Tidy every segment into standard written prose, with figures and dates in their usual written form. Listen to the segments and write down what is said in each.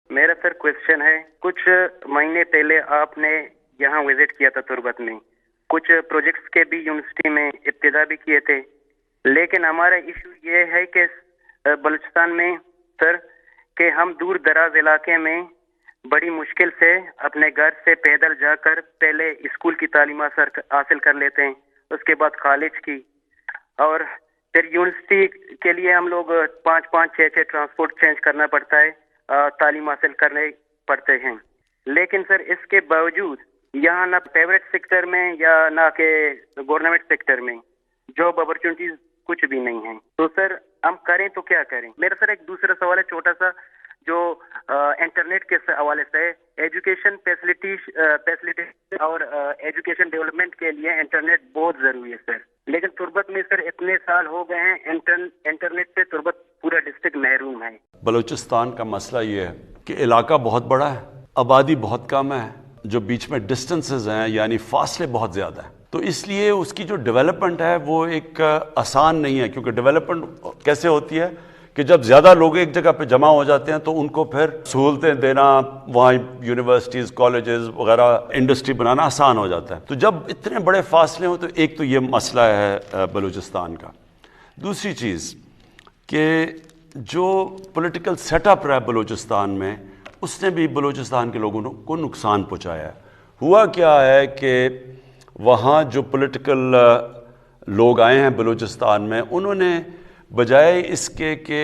میرا سر کوشچن ہے، کچھ مہینے پہلے آپ نے یہاں وزٹ کیا تھا تربت میں، کچھ پروجیکٹس کے بھی یونیورسٹی میں ابتدا بھی کیے تھے، لیکن ہمارا ایشو یہ ہے کہ بلوچستان میں سر کہ ہم دور دراز علاقے میں بڑی مشکل سے اپنے گھر سے پیدل جا کر پہلے اسکول کی تعلیم حاصل کر لیتے ہیں، اس کے بعد کالج کی، اور پھر یونیورسٹی کے لیے ہم لوگ 5-5 6 ٹرانسپورٹ چینج کرنا پڑتا ہے، تعلیم حاصل کرنے پڑتے ہیں۔ لیکن سر اس کے باوجود یہاں نہ پرائیویٹ سیکٹر میں یا نہ کہ گورنمنٹ سیکٹر میں جاب اپرچونیٹیز کچھ بھی نہیں ہیں، تو سر ہم کریں تو کیا کریں؟ میرا سر ایک دوسرا سوال ہے چھوٹا سا، جو انٹرنیٹ کے حوالے سے ایجوکیشن فیسلٹی اور ایجوکیشن ڈیولپمنٹ کے لیے انٹرنیٹ بہت ضروری ہے سر، لیکن تربت میں سر اتنے سال ہو گئے ہیں انٹرنیٹ سے تربت پورا ڈسٹرکٹ محروم ہے۔ بلوچستان کا مسئلہ یہ ہے کہ علاقہ بہت بڑا ہے، آبادی بہت کم ہے، جو بیچ میں ڈسٹنسز ہیں یعنی فاصلے بہت زیادہ ہیں، تو اس لیے اس کی جو ڈیولپمنٹ ہے وہ ایک آسان نہیں ہے، کیونکہ ڈیولپمنٹ کیسے ہوتی ہے کہ جب زیادہ لوگ ایک جگہ پہ جمع ہو جاتے ہیں تو ان کو پھر سہولتیں دینا، وہاں یونیورسٹیز کالجز وغیرہ انڈسٹری بنانا آسان ہو جاتا ہے۔ تو جب اتنے بڑے فاصلے ہوں تو ایک تو یہ مسئلہ ہے بلوچستان کا۔ دوسری چیز کہ جو پولیٹیکل سیٹ اپ رہا بلوچستان میں، اس نے بھی بلوچستان کے لوگوں کو نقصان پہنچایا ہے۔ ہوا کیا ہے کہ وہاں جو پولیٹیکل لوگ آئے ہیں بلوچستان میں، انہوں نے بجائے اس کے کہ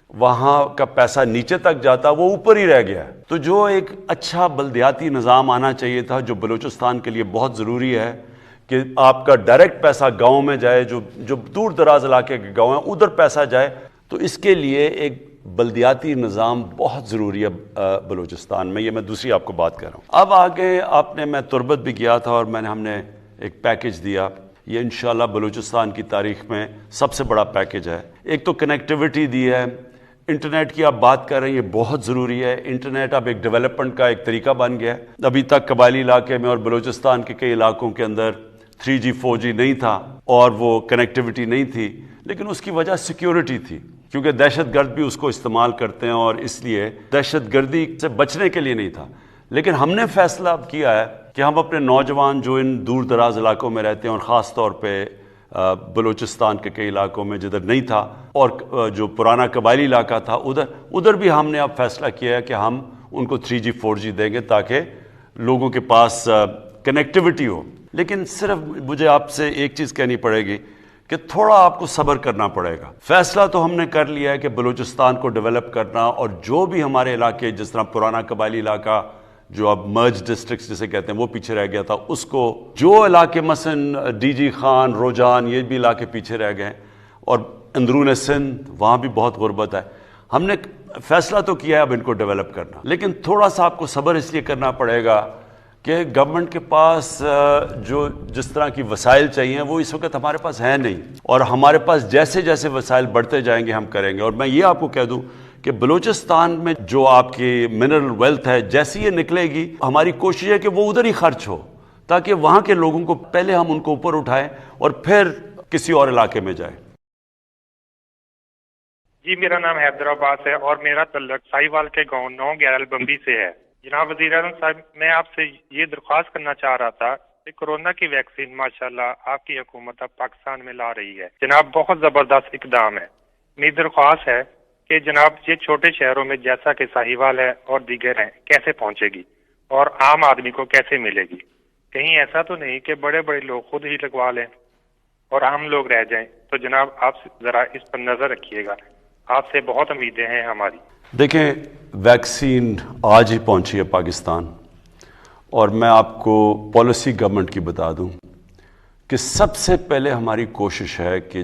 وہاں کا پیسہ نیچے تک جاتا وہ اوپر ہی رہ گیا۔ تو جو ایک اچھا بلدیاتی نظام آنا چاہیے تھا، جو بلوچستان کے لیے بہت ضروری ہے کہ آپ کا ڈائریکٹ پیسہ گاؤں میں جائے، جو دور دراز علاقے کے گاؤں ہیں ادھر پیسہ جائے، تو اس کے لیے ایک بلدیاتی نظام بہت ضروری ہے بلوچستان میں۔ یہ میں دوسری آپ کو بات کر رہا ہوں۔ اب آگے میں تربت بھی گیا تھا اور ہم نے ایک پیکج دیا، یہ انشاءاللہ بلوچستان کی تاریخ میں سب سے بڑا پیکج ہے۔ ایک تو کنیکٹیوٹی دی ہے، انٹرنیٹ کی آپ بات کر رہے ہیں، یہ بہت ضروری ہے۔ انٹرنیٹ اب ایک ڈیولپمنٹ کا ایک طریقہ بن گیا ہے۔ ابھی تک قبائلی علاقے میں اور بلوچستان کے کئی علاقوں کے اندر 3G 4G نہیں تھا اور وہ کنیکٹیوٹی نہیں تھی، لیکن اس کی وجہ سیکیورٹی تھی، کیونکہ دہشت گرد بھی اس کو استعمال کرتے ہیں اور اس لیے دہشت گردی سے بچنے کے لیے نہیں تھا۔ لیکن ہم نے فیصلہ اب کیا ہے کہ ہم اپنے نوجوان جو ان دور دراز علاقوں میں رہتے ہیں، اور خاص طور پہ بلوچستان کے کئی علاقوں میں جدھر نہیں تھا، اور جو پرانا قبائلی علاقہ تھا ادھر بھی ہم نے اب فیصلہ کیا ہے کہ ہم ان کو 3G 4G دیں گے تاکہ لوگوں کے پاس کنیکٹیوٹی ہو۔ لیکن صرف مجھے آپ سے ایک چیز کہنی پڑے گی کہ تھوڑا آپ کو صبر کرنا پڑے گا۔ فیصلہ تو ہم نے کر لیا ہے کہ بلوچستان کو ڈیولپ کرنا، اور جو بھی ہمارے علاقے جس طرح پرانا قبائلی علاقہ جو اب مرج ڈسٹرکٹس جسے کہتے ہیں وہ پیچھے رہ گیا تھا، اس کو جو علاقے مثلا DG خان، روجان، یہ بھی علاقے پیچھے رہ گئے، اور اندرون سندھ وہاں بھی بہت غربت ہے۔ ہم نے فیصلہ تو کیا ہے اب ان کو ڈیولپ کرنا، لیکن تھوڑا سا آپ کو صبر اس لیے کرنا پڑے گا کہ گورنمنٹ کے پاس جس طرح کی وسائل چاہیے وہ اس وقت ہمارے پاس ہیں نہیں، اور ہمارے پاس جیسے جیسے وسائل بڑھتے جائیں گے ہم کریں گے۔ اور میں یہ آپ کو کہہ دوں کہ بلوچستان میں جو آپ کی منرل ویلتھ ہے جیسی یہ نکلے گی، ہماری کوشش ہے کہ وہ ادھر ہی خرچ ہو، تاکہ وہاں کے لوگوں کو پہلے ہم ان کو اوپر اٹھائیں اور پھر کسی اور علاقے میں جائیں۔ جی، میرا نام حیدر عباس ہے اور میرا تعلق ساہیوال کے گاؤں 9 11 بمبی سے ہے۔ جناب وزیر اعظم صاحب، میں آپ سے یہ درخواست کرنا چاہ رہا تھا کہ کورونا کی ویکسین ماشاءاللہ آپ کی حکومت اب پاکستان میں لا رہی ہے۔ جناب بہت زبردست اقدام ہے۔ میری درخواست ہے کہ جناب یہ چھوٹے شہروں میں جیسا کہ ساہیوال ہے اور دیگر ہیں کیسے پہنچے گی اور عام آدمی کو کیسے ملے گی؟ کہیں ایسا تو نہیں کہ بڑے بڑے لوگ خود ہی لگوا لیں اور عام لوگ رہ جائیں؟ تو جناب آپ ذرا اس پر نظر رکھیے گا، آپ سے بہت امیدیں ہیں ہماری۔ دیکھیں، ویکسین آج ہی پہنچی ہے پاکستان، اور میں آپ کو پالیسی گورنمنٹ کی بتا دوں کہ سب سے پہلے ہماری کوشش ہے کہ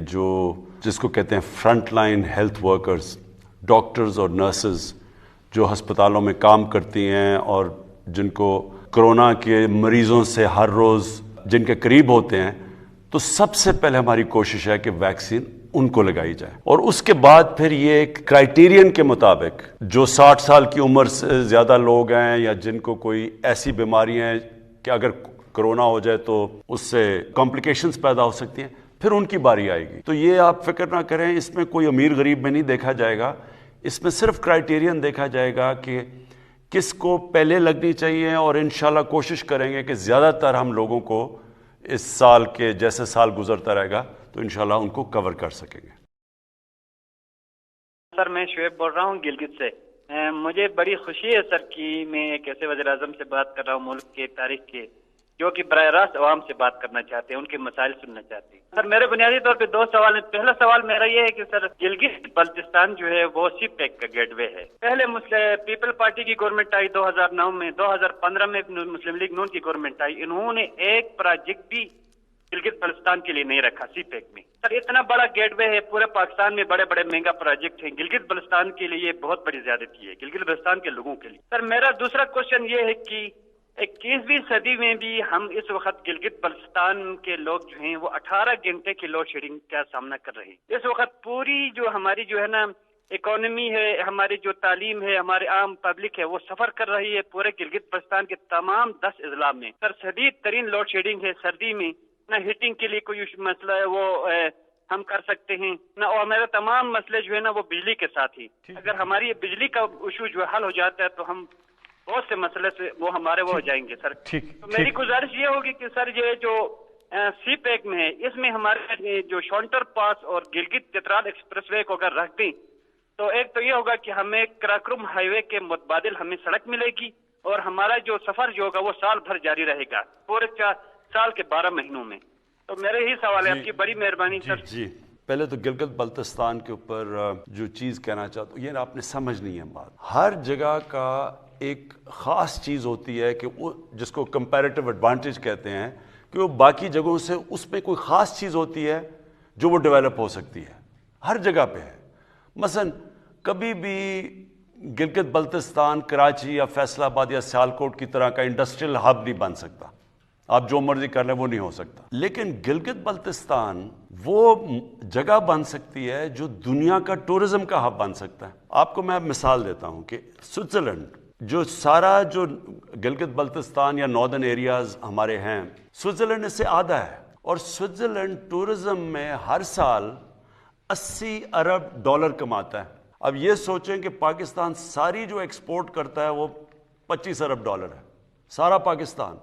جس کو کہتے ہیں front line health workers, doctors اور نرسز جو ہسپتالوں میں کام کرتی ہیں اور جن کو کرونا کے مریضوں سے ہر روز جن کے قریب ہوتے ہیں، تو سب سے پہلے ہماری کوشش ہے کہ ویکسین ان کو لگائی جائے، اور اس کے بعد پھر یہ ایک کرائیٹیرین کے مطابق جو 60 سال کی عمر سے زیادہ لوگ ہیں یا جن کو کوئی ایسی بیماری ہیں کہ اگر کرونا ہو جائے تو اس سے کمپلیکیشنز پیدا ہو سکتی ہیں، پھر ان کی باری آئے گی۔ تو یہ آپ فکر نہ کریں، اس میں کوئی امیر غریب میں نہیں دیکھا جائے گا، اس میں صرف کرائیٹیرین دیکھا جائے گا کہ کس کو پہلے لگنی چاہیے، اور انشاءاللہ کوشش کریں گے کہ زیادہ تر ہم لوگوں کو اس سال کے جیسے سال گزرتا رہے گا تو انشاءاللہ ان کو کور کر سکیں گے۔ سر میں شعیب بول رہا ہوں گلگت سے۔ مجھے بڑی خوشی ہے سر کہ میں ایک ایسے وزیر اعظم سے بات کر رہا ہوں ملک کے تاریخ کے، جو کہ براہ راست عوام سے بات کرنا چاہتے ہیں، ان کے مسائل سننا چاہتے ہیں۔ سر میرے بنیادی طور پہ 2 سوال ہیں۔ پہلا سوال میرا یہ ہے کہ سر گلگت بلتستان جو ہے وہ سی پیک کا گیٹ وے ہے۔ پہلے پیپل پارٹی کی گورنمنٹ آئی 2009 میں، 2015 میں مسلم لیگ نون کی گورنمنٹ آئی، انہوں نے ایک پروجیکٹ بھی گلگت بلتستان کے لیے نہیں رکھا سی پیک میں۔ سر اتنا بڑا گیٹ وے ہے، پورے پاکستان میں بڑے بڑے مہنگا پروجیکٹ ہیں، گلگت بلتستان کے لیے یہ بہت بڑی زیادتی ہے، گلگت بلتستان کے لوگوں کے لیے۔ سر میرا دوسرا کوشچن یہ ہے کہ 21ویں صدی میں بھی ہم اس وقت گلگت بلتستان کے لوگ جو ہیں وہ 18 گھنٹے کی لوڈ شیڈنگ کا سامنا کر رہے ہیں۔ اس وقت پوری جو ہماری جو ہے نا اکانومی ہے، ہماری جو تعلیم ہے، ہمارے عام پبلک ہے، وہ سفر کر رہی ہے پورے گلگت بلتستان کے تمام 10 اضلاع میں۔ سر شدید ترین لوڈ شیڈنگ ہے، سردی میں نہ ہیٹنگ کے لیے کوئی مسئلہ ہے وہ ہم کر سکتے ہیں نہ، اور میرا تمام مسئلے جو ہے نا وہ بجلی کے ساتھ ہی۔ اگر ہماری بجلی کا ایشو جو حل ہو جاتا ہے تو ہم بہت سے مسئلے سے وہ ہمارے وہ ہو جائیں گے سر۔ تو میری گزارش یہ ہوگی کہ سر یہ جو سی پیک میں ہے، اس میں ہمارے جو شونٹر پاس اور گلگت چترال ایکسپریس وے کو اگر رکھ دیں تو ایک تو یہ ہوگا کہ ہمیں کراکرم ہائی وے کے متبادل ہمیں سڑک ملے گی، اور ہمارا جو سفر جو ہوگا وہ سال بھر جاری رہے گا، پورے سال کے 12 مہینوں میں۔ تو میرے ہی سوال ہے، آپ کی بڑی مہربانی سر۔ جی پہلے تو گلگت بلتستان کے اوپر جو چیز کہنا چاہتا ہوں، یہ آپ نے سمجھنی ہے بات، ہر جگہ کا ایک خاص چیز ہوتی ہے کہ وہ جس کو کمپیریٹیو ایڈوانٹیج کہتے ہیں، کہ وہ باقی جگہوں سے اس میں کوئی خاص چیز ہوتی ہے جو وہ ڈیولپ ہو سکتی ہے، ہر جگہ پہ ہے۔ مثلا کبھی بھی گلگت بلتستان کراچی یا فیصل آباد یا سیالکوٹ کی طرح کا انڈسٹریل ہب نہیں بن سکتا، آپ جو مرضی کر لیں وہ نہیں ہو سکتا، لیکن گلگت بلتستان وہ جگہ بن سکتی ہے جو دنیا کا ٹورزم کا ہب بن سکتا ہے۔ آپ کو میں مثال دیتا ہوں کہ سوئٹزرلینڈ جو سارا جو گلگت بلتستان یا ناردرن ایریاز ہمارے ہیں، سوئٹزرلینڈ اس سے آدھا ہے، اور سوئٹزرلینڈ ٹورزم میں ہر سال 80 ارب ڈالر کماتا ہے۔ اب یہ سوچیں کہ پاکستان ساری جو ایکسپورٹ کرتا ہے وہ 25 ارب ڈالر ہے، سارا پاکستان،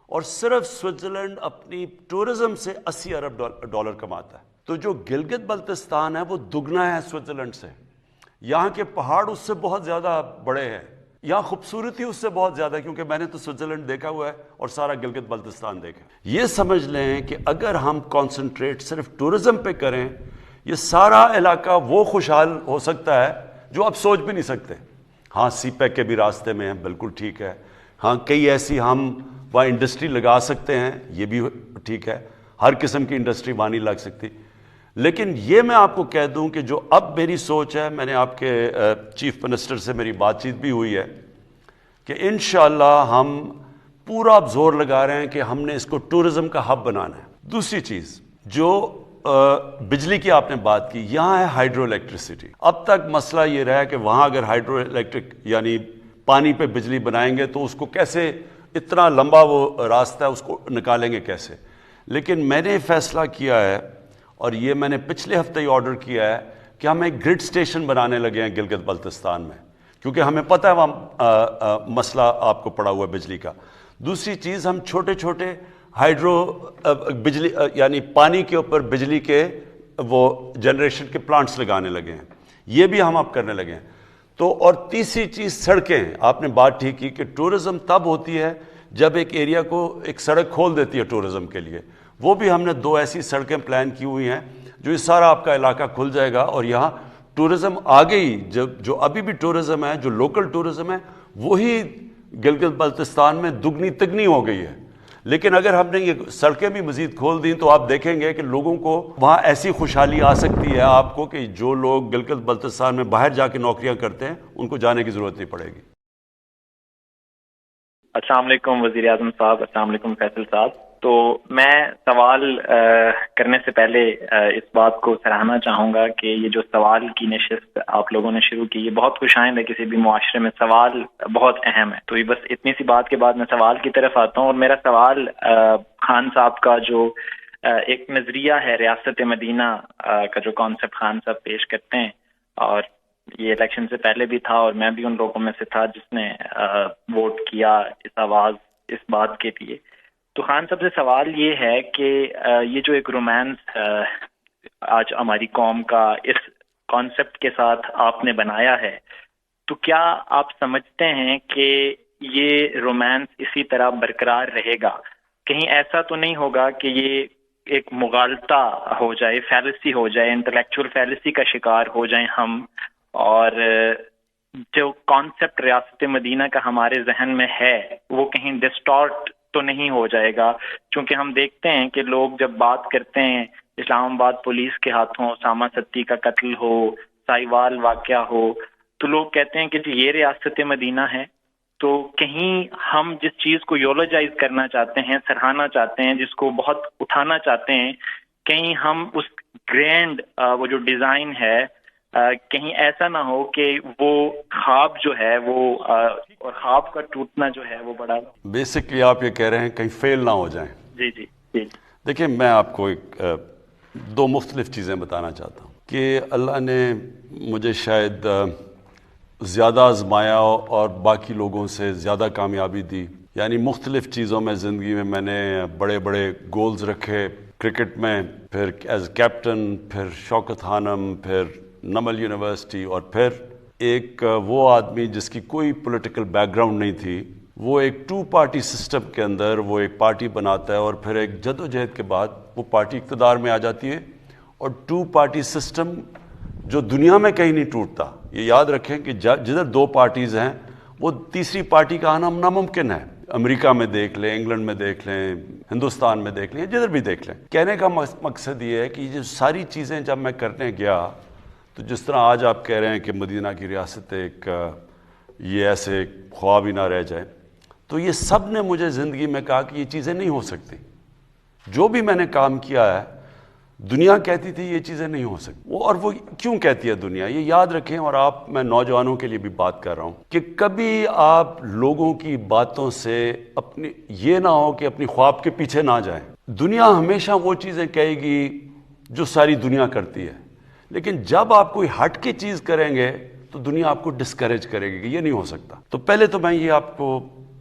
اور صرف سوئٹزرلینڈ اپنی ٹورزم سے 80 ارب ڈالر کماتا ہے۔ تو جو گلگت بلتستان ہے وہ دگنا ہے سوئٹزرلینڈ سے، یہاں کے پہاڑ اس سے بہت زیادہ بڑے ہیں، یہاں خوبصورتی اس سے بہت زیادہ ہے، کیونکہ میں نے تو سوئٹزرلینڈ دیکھا ہوا ہے اور سارا گلگت بلتستان دیکھا۔ یہ سمجھ لیں کہ اگر ہم کانسنٹریٹ صرف ٹورزم پہ کریں، یہ سارا علاقہ وہ خوشحال ہو سکتا ہے جو آپ سوچ بھی نہیں سکتے۔ ہاں سی پیک کے بھی راستے میں ہیں، بالکل ٹھیک ہے، ہاں کئی ایسی ہم وہاں انڈسٹری لگا سکتے ہیں، یہ بھی ٹھیک ہے، ہر قسم کی انڈسٹری وہاں نہیں لگ سکتی، لیکن یہ میں آپ کو کہہ دوں کہ جو اب میری سوچ ہے، میں نے آپ کے چیف منسٹر سے میری بات چیت بھی ہوئی ہے کہ انشاءاللہ ہم پورا اب زور لگا رہے ہیں کہ ہم نے اس کو ٹورزم کا ہب بنانا ہے۔ دوسری چیز جو بجلی کی آپ نے بات کی، یہاں ہے ہائیڈرو الیکٹریسٹی۔ اب تک مسئلہ یہ رہا ہے کہ وہاں اگر ہائیڈرو الیکٹرک یعنی پانی پہ بجلی بنائیں گے تو اس کو کیسے، اتنا لمبا وہ راستہ ہے، اس کو نکالیں گے کیسے؟ لیکن میں نے فیصلہ کیا ہے، اور یہ میں نے پچھلے ہفتے ہی آرڈر کیا ہے کہ ہم ایک گرڈ سٹیشن بنانے لگے ہیں گلگت بلتستان میں، کیونکہ ہمیں پتہ ہے وہاں مسئلہ آپ کو پڑا ہوا ہے بجلی کا۔ دوسری چیز، ہم چھوٹے چھوٹے ہائیڈرو بجلی یعنی پانی کے اوپر بجلی کے وہ جنریشن کے پلانٹس لگانے لگے ہیں، یہ بھی ہم اب کرنے لگے ہیں۔ تو اور تیسری چیز سڑکیں، آپ نے بات ٹھیک کی کہ ٹورزم تب ہوتی ہے جب ایک ایریا کو ایک سڑک کھول دیتی ہے ٹورزم کے لیے، وہ بھی ہم نے 2 ایسی سڑکیں پلان کی ہوئی ہیں جو یہ سارا آپ کا علاقہ کھل جائے گا، اور یہاں ٹورزم آگے ہی جو ابھی بھی ٹورزم ہے، جو لوکل ٹورزم ہے، وہی گلگت بلتستان میں دگنی تگنی ہو گئی ہے۔ لیکن اگر ہم نے یہ سڑکیں بھی مزید کھول دیں تو آپ دیکھیں گے کہ لوگوں کو وہاں ایسی خوشحالی آ سکتی ہے آپ کو کہ جو لوگ گلگت بلتستان میں باہر جا کے نوکریاں کرتے ہیں ان کو جانے کی ضرورت نہیں پڑے گی۔ السلام علیکم وزیر اعظم صاحب، السلام علیکم فیصل صاحب۔ تو میں سوال کرنے سے پہلے اس بات کو سراہنا چاہوں گا کہ یہ جو سوال کی نشست آپ لوگوں نے شروع کی، یہ بہت خوش آئند ہے، کسی بھی معاشرے میں سوال بہت اہم ہے۔ تو یہ بس اتنی سی بات کے بعد میں سوال کی طرف آتا ہوں، اور میرا سوال خان صاحب کا جو ایک نظریہ ہے ریاست مدینہ کا جو کانسیپٹ خان صاحب پیش کرتے ہیں، اور یہ الیکشن سے پہلے بھی تھا اور میں بھی ان لوگوں میں سے تھا جس نے ووٹ کیا اس آواز اس بات کے لیے. تو خان صاحب سے سوال یہ ہے کہ یہ جو ایک رومانس آج ہماری قوم کا اس کانسیپٹ کے ساتھ آپ نے بنایا ہے، تو کیا آپ سمجھتے ہیں کہ یہ رومانس اسی طرح برقرار رہے گا؟ کہیں ایسا تو نہیں ہوگا کہ یہ ایک مغالطہ ہو جائے، فیلسی ہو جائے، انٹلیکچوئل فیلسی کا شکار ہو جائیں ہم، اور جو کانسیپٹ ریاست مدینہ کا ہمارے ذہن میں ہے وہ کہیں ڈسٹارٹ تو نہیں ہو جائے گا؟ چونکہ ہم دیکھتے ہیں کہ لوگ جب بات کرتے ہیں اسلام آباد پولیس کے ہاتھوں اسامہ ستی کا قتل ہو، سائیوال واقعہ ہو، تو لوگ کہتے ہیں کہ جی یہ ریاست مدینہ ہے. تو کہیں ہم جس چیز کو یولوجائز کرنا چاہتے ہیں، سراہنا چاہتے ہیں، جس کو بہت اٹھانا چاہتے ہیں، کہیں ہم اس گرینڈ وہ جو ڈیزائن ہے کہیں ایسا نہ ہو کہ وہ خواب جو ہے وہ اور خواب کا ٹوٹنا جو ہے وہ بڑا. بیسکلی آپ یہ کہہ رہے ہیں کہیں فیل نہ ہو جائیں. جی جی جی. دیکھیں میں آپ کو دو مختلف چیزیں بتانا چاہتا ہوں کہ اللہ نے مجھے شاید زیادہ آزمایا اور باقی لوگوں سے زیادہ کامیابی دی. یعنی مختلف چیزوں میں زندگی میں نے بڑے بڑے گولز رکھے، کرکٹ میں، پھر ایز کیپٹن، پھر شوکت خانم، پھر نمل یونیورسٹی، اور پھر ایک وہ آدمی جس کی کوئی پولیٹیکل بیک گراؤنڈ نہیں تھی، وہ ایک 2 پارٹی سسٹم کے اندر وہ ایک پارٹی بناتا ہے اور پھر ایک جد و جہد کے بعد وہ پارٹی اقتدار میں آ جاتی ہے. اور 2 پارٹی سسٹم جو دنیا میں کہیں نہیں ٹوٹتا. یہ یاد رکھیں کہ جدھر 2 پارٹیز ہیں وہ تیسری پارٹی کا آنا ناممکن ہے. امریکہ میں دیکھ لیں، انگلینڈ میں دیکھ لیں، ہندوستان میں دیکھ لیں، جدھر بھی دیکھ لیں. کہنے کا مقصد یہ ہے کہ یہ ساری چیزیں جب میں کرنے گیا تو جس طرح آج آپ کہہ رہے ہیں کہ مدینہ کی ریاست ایک یہ ایسے خواب ہی نہ رہ جائے، تو یہ سب نے مجھے زندگی میں کہا کہ یہ چیزیں نہیں ہو سکتی. جو بھی میں نے کام کیا ہے دنیا کہتی تھی یہ چیزیں نہیں ہو سکتی. اور وہ کیوں کہتی ہے دنیا؟ یہ یاد رکھیں. اور میں نوجوانوں کے لیے بھی بات کر رہا ہوں کہ کبھی آپ لوگوں کی باتوں سے یہ نہ ہو کہ اپنی خواب کے پیچھے نہ جائیں. دنیا ہمیشہ وہ چیزیں کہے گی جو ساری دنیا کرتی ہے، لیکن جب آپ کوئی ہٹ کے چیز کریں گے تو دنیا آپ کو ڈسکریج کرے گی کہ یہ نہیں ہو سکتا. تو پہلے تو میں یہ آپ کو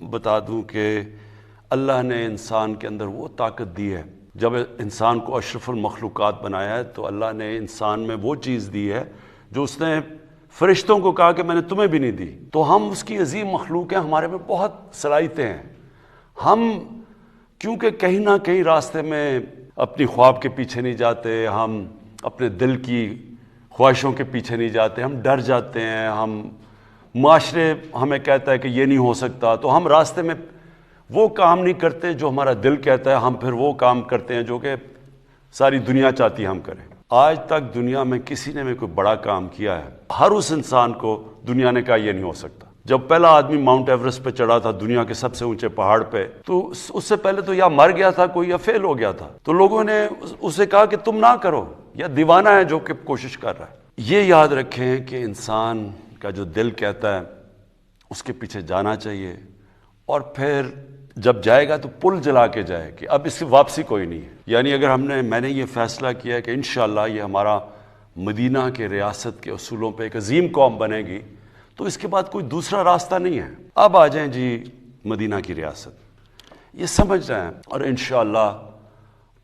بتا دوں کہ اللہ نے انسان کے اندر وہ طاقت دی ہے. جب انسان کو اشرف المخلوقات بنایا ہے تو اللہ نے انسان میں وہ چیز دی ہے جو اس نے فرشتوں کو کہا کہ میں نے تمہیں بھی نہیں دی. تو ہم اس کی عظیم مخلوق ہیں، ہمارے میں بہت صلاحیتیں ہیں. ہم کیونکہ کہیں نہ کہیں راستے میں اپنی خواب کے پیچھے نہیں جاتے، ہم اپنے دل کی خواہشوں کے پیچھے نہیں جاتے، ہم ڈر جاتے ہیں، ہم معاشرے ہمیں کہتا ہے کہ یہ نہیں ہو سکتا، تو ہم راستے میں وہ کام نہیں کرتے جو ہمارا دل کہتا ہے. ہم پھر وہ کام کرتے ہیں جو کہ ساری دنیا چاہتی ہے ہم کریں. آج تک دنیا میں کسی نے بھی کوئی بڑا کام کیا ہے، ہر اس انسان کو دنیا نے کہا یہ نہیں ہو سکتا. جب پہلا آدمی ماؤنٹ ایوریسٹ پہ چڑھا تھا، دنیا کے سب سے اونچے پہاڑ پہ، تو اس سے پہلے تو یا مر گیا تھا کوئی یا فیل ہو گیا تھا. تو لوگوں نے اسے کہا کہ تم نہ کرو، یا دیوانہ ہے جو کہ کوشش کر رہا ہے. یہ یاد رکھیں کہ انسان کا جو دل کہتا ہے اس کے پیچھے جانا چاہیے، اور پھر جب جائے گا تو پل جلا کے جائے کہ اب اس کی واپسی کوئی نہیں ہے. یعنی اگر میں نے یہ فیصلہ کیا ہے کہ انشاءاللہ یہ ہمارا مدینہ کے ریاست کے اصولوں پہ ایک عظیم قوم بنے گی، تو اس کے بعد کوئی دوسرا راستہ نہیں ہے. اب آ جائیں جی مدینہ کی ریاست، یہ سمجھ رہے ہیں. اور انشاءاللہ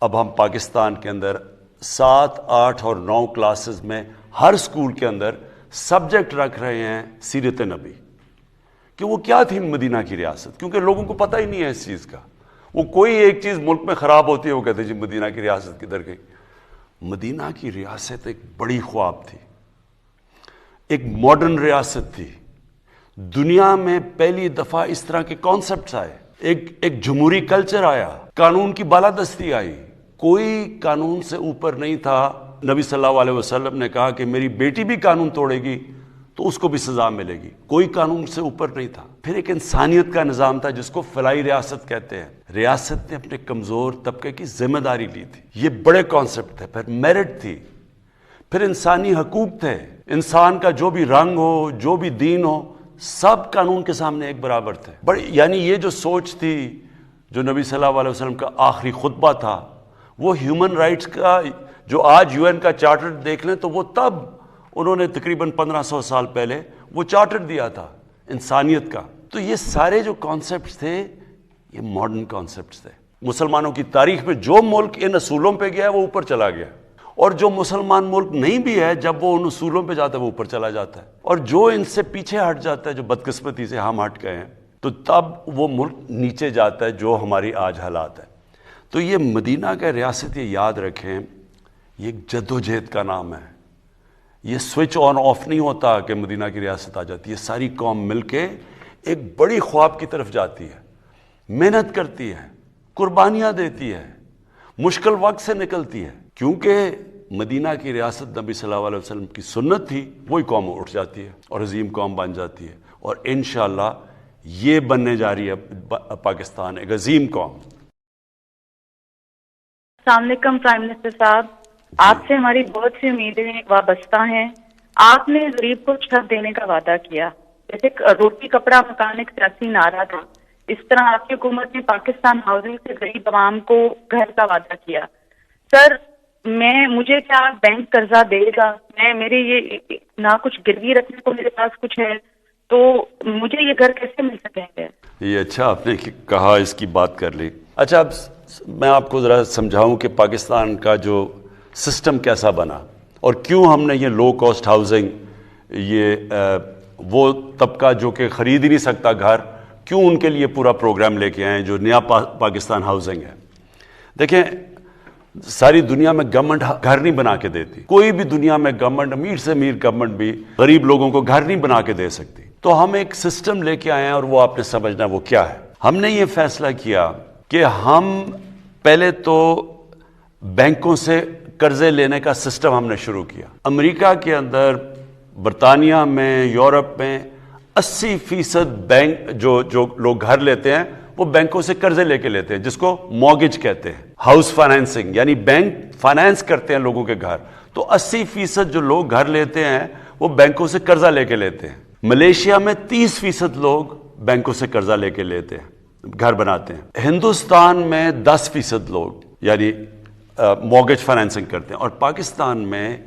اب ہم پاکستان کے اندر 7، 8 اور 9 کلاسز میں ہر سکول کے اندر سبجیکٹ رکھ رہے ہیں سیرت نبی، کہ وہ کیا تھی مدینہ کی ریاست. کیونکہ لوگوں کو پتہ ہی نہیں ہے اس چیز کا. وہ کوئی ایک چیز ملک میں خراب ہوتی ہے وہ کہتے ہیں جی مدینہ کی ریاست کدھر گئی. مدینہ کی ریاست ایک بڑی خواب تھی، ایک ماڈرن ریاست تھی. دنیا میں پہلی دفعہ اس طرح کے کانسیپٹس آئے، ایک جمہوری کلچر آیا، قانون کی بالادستی آئی. کوئی قانون سے اوپر نہیں تھا. نبی صلی اللہ علیہ وسلم نے کہا کہ میری بیٹی بھی قانون توڑے گی تو اس کو بھی سزا ملے گی. کوئی قانون سے اوپر نہیں تھا. پھر ایک انسانیت کا نظام تھا جس کو فلاحی ریاست کہتے ہیں. ریاست نے اپنے کمزور طبقے کی ذمہ داری لی تھی. یہ بڑے کانسیپٹ تھے. پھر میرٹ تھی، پھر انسانی حقوق تھے. انسان کا جو بھی رنگ ہو، جو بھی دین ہو، سب قانون کے سامنے ایک برابر تھے. یعنی یہ جو سوچ تھی، جو نبی صلی اللہ علیہ وسلم کا آخری خطبہ تھا، وہ ہیومن رائٹس کا جو آج UN کا چارٹر دیکھ لیں تو وہ تب انہوں نے تقریباً 1500 سال پہلے وہ چارٹر دیا تھا انسانیت کا. تو یہ سارے جو کانسیپٹس تھے یہ ماڈرن کانسیپٹس تھے. مسلمانوں کی تاریخ میں جو ملک ان اصولوں پہ گیا ہے وہ اوپر چلا گیا, اور جو مسلمان ملک نہیں بھی ہے جب وہ ان اصولوں پہ جاتا ہے وہ اوپر چلا جاتا ہے, اور جو ان سے پیچھے ہٹ جاتا ہے, جو بدقسمتی سے ہم ہٹ گئے ہیں, تو تب وہ ملک نیچے جاتا ہے, جو ہماری آج حالات ہے. تو یہ مدینہ کا ریاست, یہ یاد رکھیں, یہ ایک جدوجہد کا نام ہے. یہ سوئچ آن آف نہیں ہوتا کہ مدینہ کی ریاست آ جاتی ہے. ساری قوم مل کے ایک بڑی خواب کی طرف جاتی ہے, محنت کرتی ہے, قربانیاں دیتی ہے, مشکل وقت سے نکلتی ہے, کیونکہ مدینہ کی ریاست نبی صلی اللہ علیہ وسلم کی سنت تھی. وہی قوم اٹھ جاتی ہے اور عظیم قوم بن جاتی ہے, اور انشاءاللہ یہ بننے جا رہی ہے پاکستان ایک عظیم قوم. السلام علیکم پرائم منسٹر صاحب, آپ سے ہماری بہت سی امیدیں وابستہ ہیں. آپ نے غریب کو چھت دینے کا وعدہ کیا, جیسے روٹی کپڑا مکان ایک سیاسی نعرہ تھا, اس طرح آپ کی حکومت نے پاکستان ہاؤسنگ سے غریب عوام کو گھر کا وعدہ کیا. سر مجھے کیا بینک قرضہ دے گا؟ میرے یہ نہ کچھ گروی رکھنے کو میرے پاس کچھ ہے, تو مجھے یہ گھر کیسے مل سکیں گے؟ یہ اچھا آپ نے کہا, اس کی بات کر لی. اچھا اب میں آپ کو ذرا سمجھاؤں کہ پاکستان کا جو سسٹم کیسا بنا اور کیوں ہم نے یہ لو کاسٹ ہاؤسنگ, یہ وہ طبقہ جو کہ خرید ہی نہیں سکتا گھر, کیوں ان کے لیے پورا پروگرام لے کے آئے جو نیا پاکستان ہاؤسنگ ہے. دیکھیں ساری دنیا میں گورنمنٹ گھر نہیں بنا کے دیتی, کوئی بھی دنیا میں گورنمنٹ, امیر سے امیر گورنمنٹ بھی غریب لوگوں کو گھر نہیں بنا کے دے سکتی. تو ہم ایک سسٹم لے کے آئے ہیں, اور وہ آپ نے سمجھنا وہ کیا ہے. ہم نے یہ فیصلہ کیا کہ ہم پہلے تو بینکوں سے قرضے لینے کا سسٹم ہم نے شروع کیا. امریکہ کے اندر, برطانیہ میں, یورپ میں 80% بینک جو لوگ گھر لیتے ہیں وہ بینکوں سے قرضے لے کے لیتے ہیں, جس کو مارگیج کہتے ہیں, ہاؤس فائنینسنگ, یعنی بینک فائنینس کرتے ہیں لوگوں کے گھر. تو 80% جو لوگ گھر لیتے ہیں وہ بینکوں سے قرضہ لے کے لیتے ہیں. ملیشیا میں 30% لوگ بینکوں سے قرضہ لے کے لیتے ہیں, گھر بناتے ہیں. ہندوستان میں 10% لوگ یعنی مارگیج فائنینسنگ کرتے ہیں, اور پاکستان میں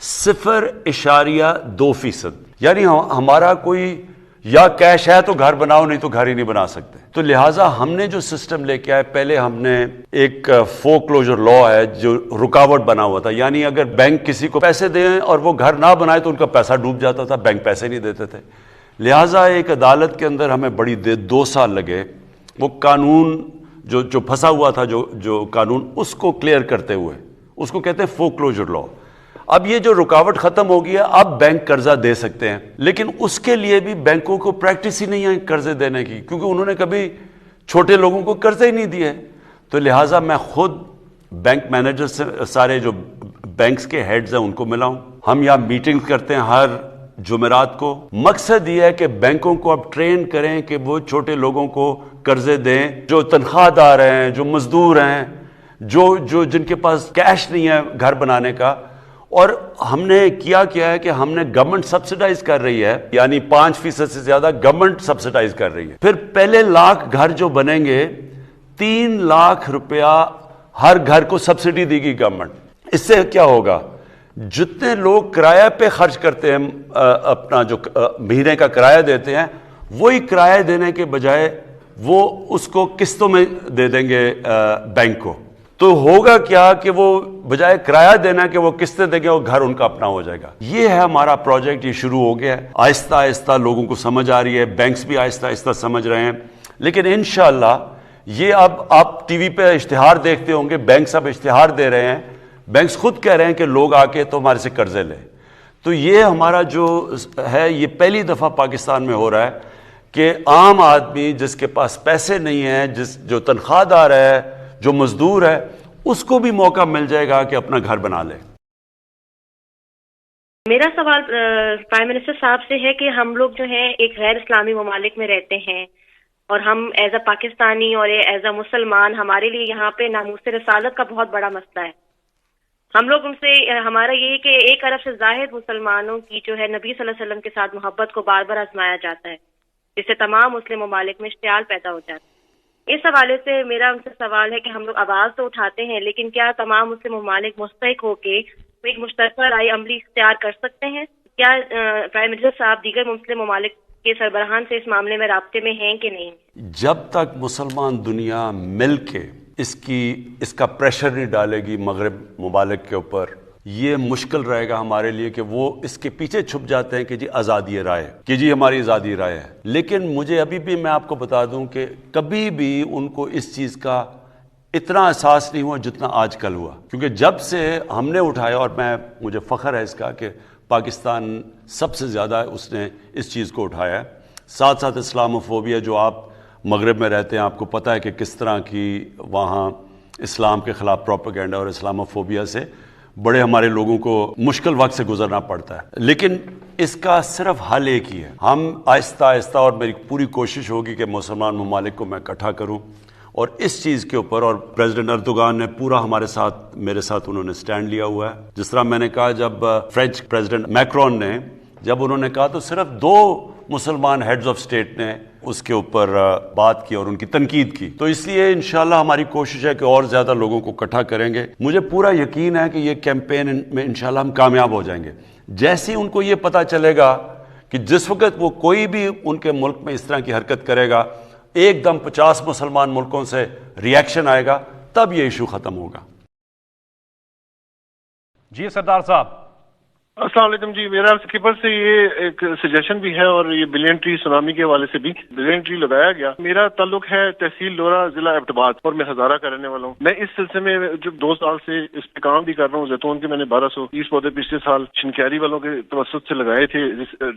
0.2%, یعنی ہمارا کوئی یا کیش ہے تو گھر بناؤ, نہیں تو گھر ہی نہیں بنا سکتے. تو لہٰذا ہم نے جو سسٹم لے کے آئے, پہلے ہم نے ایک فور کلوجر لا ہے جو رکاوٹ بنا ہوا تھا, یعنی اگر بینک کسی کو پیسے دیں اور وہ گھر نہ بنائے تو ان کا پیسہ ڈوب جاتا تھا, بینک پیسے نہیں دیتے تھے. لہٰذا ایک عدالت کے اندر ہمیں بڑی 2 سال لگے وہ قانون جو پھنسا ہوا تھا, جو قانون, اس کو کلیئر کرتے ہوئے. اس کو کہتے ہیں فور کلوجر لا. اب یہ جو رکاوٹ ختم ہو گئی ہے, اب بینک قرضہ دے سکتے ہیں, لیکن اس کے لیے بھی بینکوں کو پریکٹس ہی نہیں ہے قرضے دینے کی, کیونکہ انہوں نے کبھی چھوٹے لوگوں کو قرضے ہی نہیں دیے. تو لہٰذا میں خود بینک مینیجر سے, سارے جو بینکس کے ہیڈز ہیں ان کو ملا ہوں. ہم یہاں میٹنگ کرتے ہیں ہر جمعرات کو. مقصد یہ ہے کہ بینکوں کو اب ٹرین کریں کہ وہ چھوٹے لوگوں کو قرضے دیں, جو تنخواہ دار ہیں, جو مزدور ہیں, جو جن کے پاس کیش نہیں ہے گھر بنانے کا. اور ہم نے کیا ہے کہ ہم نے گورنمنٹ سبسڈائز کر رہی ہے, یعنی 5% سے زیادہ گورنمنٹ سبسڈائز کر رہی ہے. پھر پہلے 1 لاکھ گھر جو بنیں گے 3 لاکھ روپیہ ہر گھر کو سبسڈی دی گئی گورنمنٹ. اس سے کیا ہوگا, جتنے لوگ کرایہ پہ خرچ کرتے ہیں, اپنا جو مہینے کا کرایہ دیتے ہیں, وہی کرایہ دینے کے بجائے وہ اس کو قسطوں میں دے دیں گے بینک کو. تو ہوگا کیا کہ وہ بجائے کرایہ دینا کہ وہ قسطیں دیں گے, وہ گھر ان کا اپنا ہو جائے گا. یہ ہے ہمارا پروجیکٹ, یہ شروع ہو گیا ہے. آہستہ آہستہ لوگوں کو سمجھ آ رہی ہے, بینکس بھی آہستہ آہستہ سمجھ رہے ہیں. لیکن انشاءاللہ یہ اب آپ ٹی وی پہ اشتہار دیکھتے ہوں گے, بینکس اب اشتہار دے رہے ہیں, بینکس خود کہہ رہے ہیں کہ لوگ آ کے تو ہمارے سے قرضے لیں. تو یہ ہمارا جو ہے, یہ پہلی دفعہ پاکستان میں ہو رہا ہے کہ عام آدمی جس کے پاس پیسے نہیں ہیں, جو تنخواہ دار ہے, جو مزدور ہے, اس کو بھی موقع مل جائے گا کہ اپنا گھر بنا لے. میرا سوال پرائم منسٹر صاحب سے ہے کہ ہم لوگ جو ہیں ایک غیر اسلامی ممالک میں رہتے ہیں, اور ہم ایز اے پاکستانی اور ایز اے مسلمان, ہمارے لیے یہاں پہ ناموس رسالت کا بہت بڑا مسئلہ ہے. ہم لوگ ان سے, ہمارا یہ کہ 1 ارب سے زائد مسلمانوں کی جو ہے نبی صلی اللہ علیہ وسلم کے ساتھ محبت کو بار بار آزمایا جاتا ہے, جس سے تمام مسلم ممالک میں اشتعال پیدا ہو جاتا ہے. اس حوالے سے میرا ان سے سوال ہے کہ ہم لوگ آواز تو اٹھاتے ہیں, لیکن کیا تمام مسلم ممالک مستحق ہو کے ایک مشترکہ رائے عملی اختیار کر سکتے ہیں؟ کیا پرائم منسٹر صاحب دیگر مسلم ممالک کے سربراہان سے اس معاملے میں رابطے میں ہیں کہ نہیں؟ جب تک مسلمان دنیا مل کے اس کا پریشر نہیں ڈالے گی مغرب ممالک کے اوپر، یہ مشکل رہے گا ہمارے لیے کہ وہ اس کے پیچھے چھپ جاتے ہیں کہ جی آزادی رائے، کہ جی ہماری آزادی رائے ہے۔ لیکن مجھے ابھی بھی میں آپ کو بتا دوں کہ کبھی بھی ان کو اس چیز کا اتنا احساس نہیں ہوا جتنا آج کل ہوا، کیونکہ جب سے ہم نے اٹھایا، اور مجھے فخر ہے اس کا کہ پاکستان سب سے زیادہ اس نے اس چیز کو اٹھایا ہے، ساتھ ساتھ اسلاموفوبیا جو آپ مغرب میں رہتے ہیں آپ کو پتہ ہے کہ کس طرح کی وہاں اسلام کے خلاف پروپیگنڈا اور اسلاموفوبیا سے بڑے ہمارے لوگوں کو مشکل وقت سے گزرنا پڑتا ہے۔ لیکن اس کا صرف حل ایک ہی ہے، ہم آہستہ آہستہ، اور میری پوری کوشش ہوگی کہ مسلمان ممالک کو میں اکٹھا کروں اور اس چیز کے اوپر، اور پریزیڈنٹ اردوغان نے پورا میرے ساتھ انہوں نے سٹینڈ لیا ہوا ہے۔ جس طرح میں نے کہا جب فرینچ پریزیڈنٹ میکرون نے جب انہوں نے کہا تو صرف 2 مسلمان ہیڈز آف اسٹیٹ نے اس کے اوپر بات کی اور ان کی تنقید کی، تو اس لیے انشاءاللہ ہماری کوشش ہے کہ اور زیادہ لوگوں کو اکٹھا کریں گے۔ مجھے پورا یقین ہے کہ یہ کیمپین میں انشاءاللہ ہم کامیاب ہو جائیں گے۔ جیسے ہی ان کو یہ پتہ چلے گا کہ جس وقت وہ کوئی بھی ان کے ملک میں اس طرح کی حرکت کرے گا، ایک دم 50 مسلمان ملکوں سے ری ایکشن آئے گا، تب یہ ایشو ختم ہوگا۔ جی سردار صاحب۔ السلام علیکم جی، میرا اسکپر سے یہ ایک سجیشن بھی ہے اور یہ بلین ٹری سونامی کے حوالے سے بھی بلین ٹری لگایا گیا۔ میرا تعلق ہے تحصیل لورا، ضلع ایبٹ اور میں ہزارہ کا رہنے والا ہوں۔ میں اس سلسلے میں جو 2 سال سے اس پہ کام بھی کر رہا ہوں۔ زیتون کے میں نے 1230 پودے پچھلے سال شنکیاری والوں کے توسط سے لگائے تھے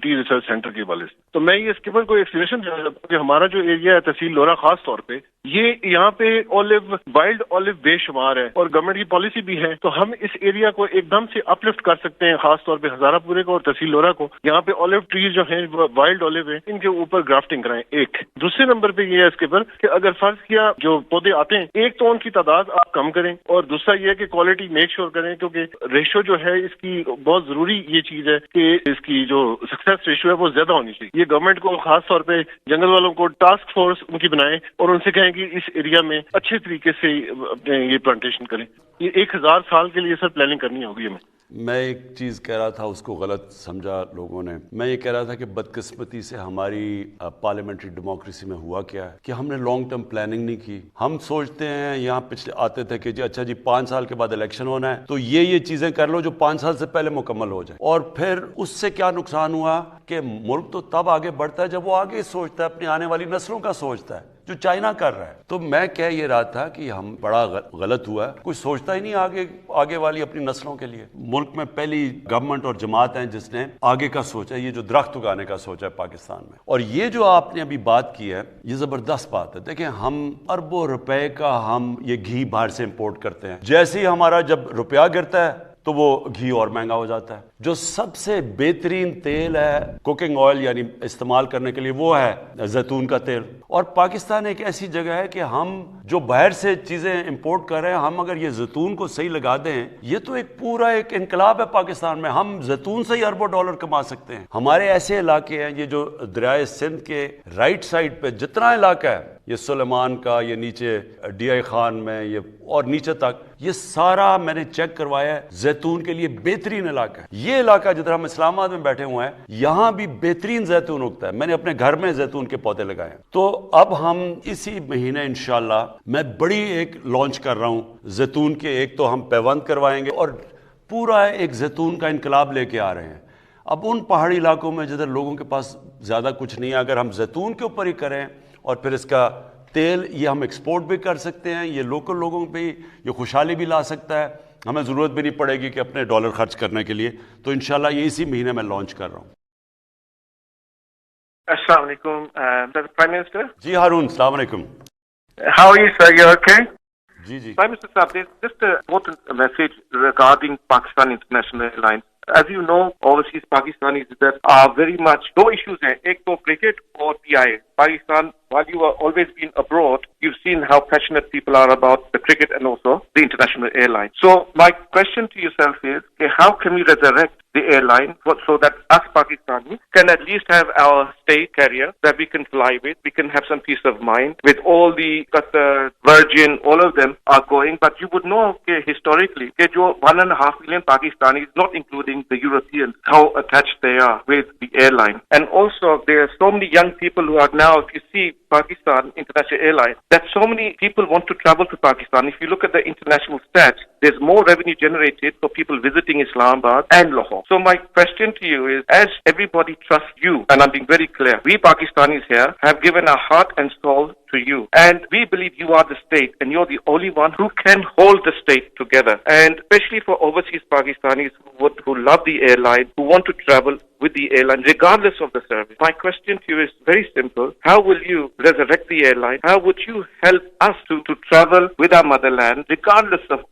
ٹی ریسرچ سینٹر کے حوالے سے۔ تو میں یہ اسکپر کو ایک سجیشن دینا چاہتا ہوں کہ ہمارا جو ایریا ہے تحصیل لورا خاص طور پہ، یہ یہاں پہ وائلڈ اولیو بے شمار ہے اور گورنمنٹ کی پالیسی بھی ہے، تو ہم اس ایریا کو ایک دم سے اپ لفٹ کر سکتے ہیں، خاص طور پہ ہزارہ پورے کو اور تحصیل لورا کو۔ یہاں پہ اولیو ٹریز جو ہیں وائلڈ اولیو ہیں، ان کے اوپر گرافٹنگ کرائیں۔ ایک دوسرے نمبر پہ یہ ہے اس کے اوپر کہ اگر فرض کیا جو پودے آتے ہیں، ایک تو ان کی تعداد آپ کم کریں، اور دوسرا یہ ہے کہ کوالٹی میک شور کریں، کیونکہ ریشو جو ہے اس کی بہت ضروری یہ چیز ہے کہ اس کی جو سکسیس ریشو ہے وہ زیادہ ہونی چاہیے۔ یہ گورنمنٹ کو خاص طور پہ جنگل والوں کو ٹاسک فورس ان کی بنائیں اور ان سے کہیں کہ اس ایریا میں اچھے طریقے سے اپنے یہ پلانٹیشن کریں۔ یہ 1000 سال کے لیے سر پلاننگ کرنی ہوگی ہمیں۔ میں ایک چیز کہہ رہا تھا، اس کو غلط سمجھا لوگوں نے۔ میں یہ کہہ رہا تھا کہ بدقسمتی سے ہماری پارلیمنٹری ڈیموکریسی میں ہوا کیا ہے کہ ہم نے لانگ ٹرم پلاننگ نہیں کی۔ ہم سوچتے ہیں، یہاں پچھلے آتے تھے کہ جی اچھا جی 5 سال کے بعد الیکشن ہونا ہے تو یہ چیزیں کر لو جو 5 سال سے پہلے مکمل ہو جائیں، اور پھر اس سے کیا نقصان ہوا کہ ملک تو تب آگے بڑھتا ہے جب وہ آگے سوچتا ہے، اپنی آنے والی نسلوں کا سوچتا ہے، جو چائنا کر رہا ہے۔ تو میں کہہ یہ رہا تھا کہ ہم بڑا غلط ہوا ہے، کوئی سوچتا ہی نہیں آگے والی اپنی نسلوں کے لیے۔ ملک میں پہلی گورنمنٹ اور جماعت ہیں جس نے آگے کا سوچا، یہ جو درخت اگانے کا سوچا ہے پاکستان میں۔ اور یہ جو آپ نے ابھی بات کی ہے، یہ زبردست بات ہے۔ دیکھیں، ہم اربوں روپے کا ہم یہ گھی باہر سے امپورٹ کرتے ہیں، جیسے ہی ہمارا جب روپیہ گرتا ہے تو وہ گھی اور مہنگا ہو جاتا ہے۔ جو سب سے بہترین تیل ہے کوکنگ آئل یعنی استعمال کرنے کے لیے، وہ ہے زیتون کا تیل۔ اور پاکستان ایک ایسی جگہ ہے کہ ہم جو باہر سے چیزیں امپورٹ کر رہے ہیں، ہم اگر یہ زیتون کو صحیح لگا دیں، یہ تو ایک پورا ایک انقلاب ہے پاکستان میں۔ ہم زیتون سے ہی اربوں ڈالر کما سکتے ہیں۔ ہمارے ایسے علاقے ہیں، یہ جو دریائے سندھ کے رائٹ سائڈ پہ جتنا علاقہ ہے، یہ سلیمان کا، یہ نیچے ڈی آئی خان میں، یہ اور نیچے تک، یہ سارا میں نے چیک کروایا ہے، زیتون کے لیے بہترین علاقہ ہے۔ یہ علاقہ جدھر ہم اسلام آباد میں بیٹھے ہوئے ہیں، یہاں بھی بہترین زیتون اگتا ہے۔ میں نے اپنے گھر میں زیتون کے پودے لگائے ہیں۔ تو اب ہم اسی مہینے انشاءاللہ میں بڑی ایک لانچ کر رہا ہوں زیتون کے، ایک تو ہم پیوند کروائیں گے اور پورا ایک زیتون کا انقلاب لے کے آ رہے ہیں۔ اب ان پہاڑی علاقوں میں جدھر لوگوں کے پاس زیادہ کچھ نہیں ہے، اگر ہم زیتون کے اوپر ہی کریں اور پھر اس کا تیل یہ ہم ایکسپورٹ بھی کر سکتے ہیں، یہ لوکل لوگوں پہ یہ خوشحالی بھی لا سکتا ہے، ہمیں ضرورت بھی نہیں پڑے گی کہ اپنے ڈالر خرچ کرنے کے لیے۔ تو انشاءاللہ یہ اسی مہینے میں لانچ کر رہا ہوں۔ السلام علیکم پرائم منسٹر۔ جی ہارون، السلام علیکم۔ How are you, sir? You okay? G G. Prime Minister Saab, there's just an important message regarding Pakistan International Airlines. As you know, overseas Pakistanis that are very much, do issues ہیں، ایک تو cricket اور PI. Pakistan, while you have always been abroad, you've seen how passionate people are about the cricket and also the international airline. So my question to yourself is, how can we resurrect the airline so that us Pakistanis can at least have our state carrier that we can fly with, we can have some peace of mind with all the Qatar, Virgin, all of them are going, but you would know historically that 1.5 million Pakistanis, not including the Europeans, how attached they are with the airline. And also there are so many young people who are now, if you see Pakistan International Airlines, that so many people want to travel to Pakistan. If you look at the international stats, there's more revenue generated for people visiting Islamabad and Lahore. So my question to you is, as everybody trusts you, and I'm being very clear, we Pakistanis here have given our heart and soul to you, and we believe you are the state, and you're the only one who can hold the state together. And especially for overseas Pakistanis who love the airline, who want to travel with the airline regardless of the service. My question to you is very simple. How will you resurrect the airline? How would you help us to travel with our motherland regardless of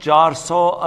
400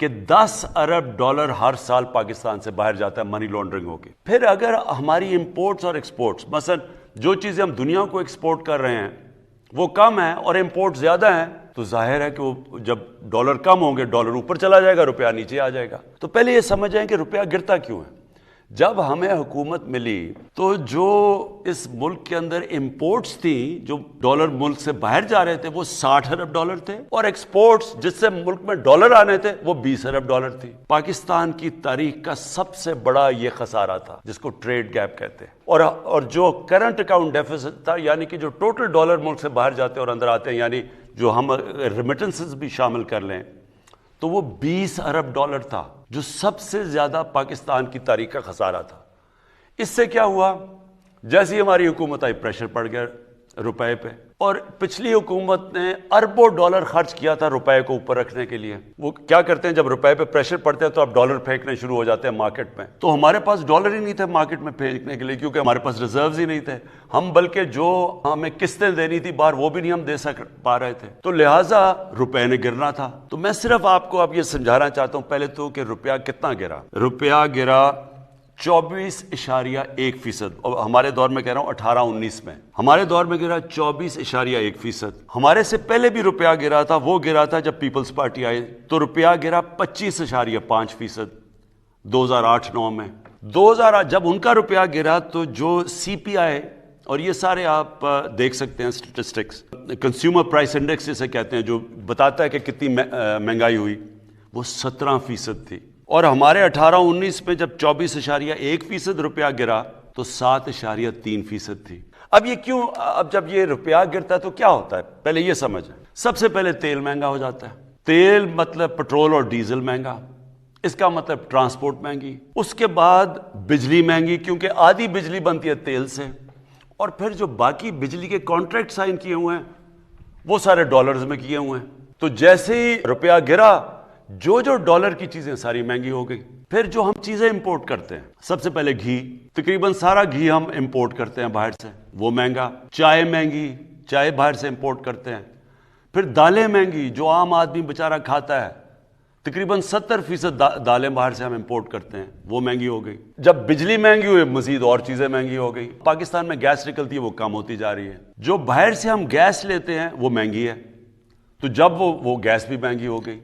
کہ 10 ارب dollar ہر سال پاکستان سے باہر جاتا ہے money laundering ہو کے. پھر اگر ہماری امپورٹس اور ایکسپورٹس، مثلا جو چیزیں ہم دنیا کو ایکسپورٹ کر رہے ہیں وہ کم ہیں اور امپورٹ زیادہ ہیں، تو ظاہر ہے کہ وہ جب ڈالر کم ہوں گے ڈالر اوپر چلا جائے گا، روپیہ نیچے آ جائے گا. تو پہلے یہ سمجھ جائیں کہ روپیہ گرتا کیوں ہے. جب ہمیں حکومت ملی تو جو اس ملک کے اندر امپورٹس تھیں جو ڈالر ملک سے باہر جا رہے تھے وہ 60 ارب ڈالر تھے، اور ایکسپورٹس جس سے ملک میں ڈالر آنے تھے وہ 20 ارب ڈالر تھی. پاکستان کی تاریخ کا سب سے بڑا یہ خسارہ تھا جس کو ٹریڈ گیپ کہتے ہیں. اور جو کرنٹ اکاؤنٹ ڈیفیسٹ تھا، یعنی کہ جو ٹوٹل ڈالر ملک سے باہر جاتے اور اندر آتے ہیں، یعنی جو ہم ریمیٹنسز بھی شامل کر لیں، تو وہ 20 ارب ڈالر تھا، جو سب سے زیادہ پاکستان کی تاریخ کا خسارہ تھا. اس سے کیا ہوا، جیسی ہماری حکومت آئی پریشر پڑ گیا روپے پہ، اور پچھلی حکومت نے اربوں ڈالر خرچ کیا تھا روپے کو اوپر رکھنے کے لیے. وہ کیا کرتے ہیں، جب روپے پہ پریشر پڑتے ہیں تو اب ڈالر پھینکنے شروع ہو جاتے ہیں مارکیٹ میں. تو ہمارے پاس ڈالر ہی نہیں تھے مارکیٹ میں پھینکنے کے لیے، کیونکہ ہمارے پاس ریزروز ہی نہیں تھے. ہم بلکہ جو ہمیں قسطیں دینی تھی باہر وہ بھی نہیں ہم دے پا رہے تھے، تو لہٰذا روپے نے گرنا تھا. تو میں صرف آپ کو اب یہ سمجھانا چاہتا ہوں پہلے تو کہ روپیہ کتنا گرا. روپیہ گرا 24.1%. اور ہمارے دور میں کہہ رہا ہوں 18-19 میں ہمارے دور میں گرا 24.1%. ہمارے سے پہلے بھی روپیہ گرا تھا، وہ گرا تھا جب پیپلز پارٹی آئے تو روپیہ گرا 25.5%. 2008-9 میں 2008 جب ان کا روپیہ گرا تو جو سی پی آئی، اور یہ سارے آپ دیکھ سکتے ہیں اسٹیٹسٹکس، کنزیومر پرائس انڈیکس جسے کہتے ہیں، جو بتاتا ہے کہ کتنی مہنگائی ہوئی، وہ 17% تھی. اور ہمارے 18-19 میں جب 24.1% روپیہ گرا تو 7.3% تھی. اب یہ کیوں، اب جب یہ روپیہ گرتا ہے تو کیا ہوتا ہے، پہلے یہ سمجھیں. سب سے پہلے تیل مہنگا ہو جاتا ہے. تیل مطلب پٹرول اور ڈیزل مہنگا، اس کا مطلب ٹرانسپورٹ مہنگی. اس کے بعد بجلی مہنگی، کیونکہ آدھی بجلی بنتی ہے تیل سے. اور پھر جو باقی بجلی کے کانٹریکٹ سائن کیے ہوئے ہیں وہ سارے ڈالرز میں کیے ہوئے ہیں. تو جیسے ہی روپیہ گرا جو ڈالر کی چیزیں ساری مہنگی ہو گئی. پھر جو ہم چیزیں امپورٹ کرتے ہیں، سب سے پہلے گھی، تقریباً سارا گھی ہم امپورٹ کرتے ہیں باہر سے، وہ مہنگا. چائے مہنگی، چائے باہر سے امپورٹ کرتے ہیں. پھر دالیں مہنگی، جو عام آدمی بیچارہ کھاتا ہے، تقریباً 70% دالیں باہر سے ہم امپورٹ کرتے ہیں، وہ مہنگی ہو گئی. جب بجلی مہنگی ہوئی مزید اور چیزیں مہنگی ہو گئی. پاکستان میں گیس نکلتی ہے وہ کم ہوتی جا رہی ہے. جو باہر سے ہم گیس لیتے ہیں وہ مہنگی ہے، تو جب وہ گیس بھی مہنگی ہو گئی.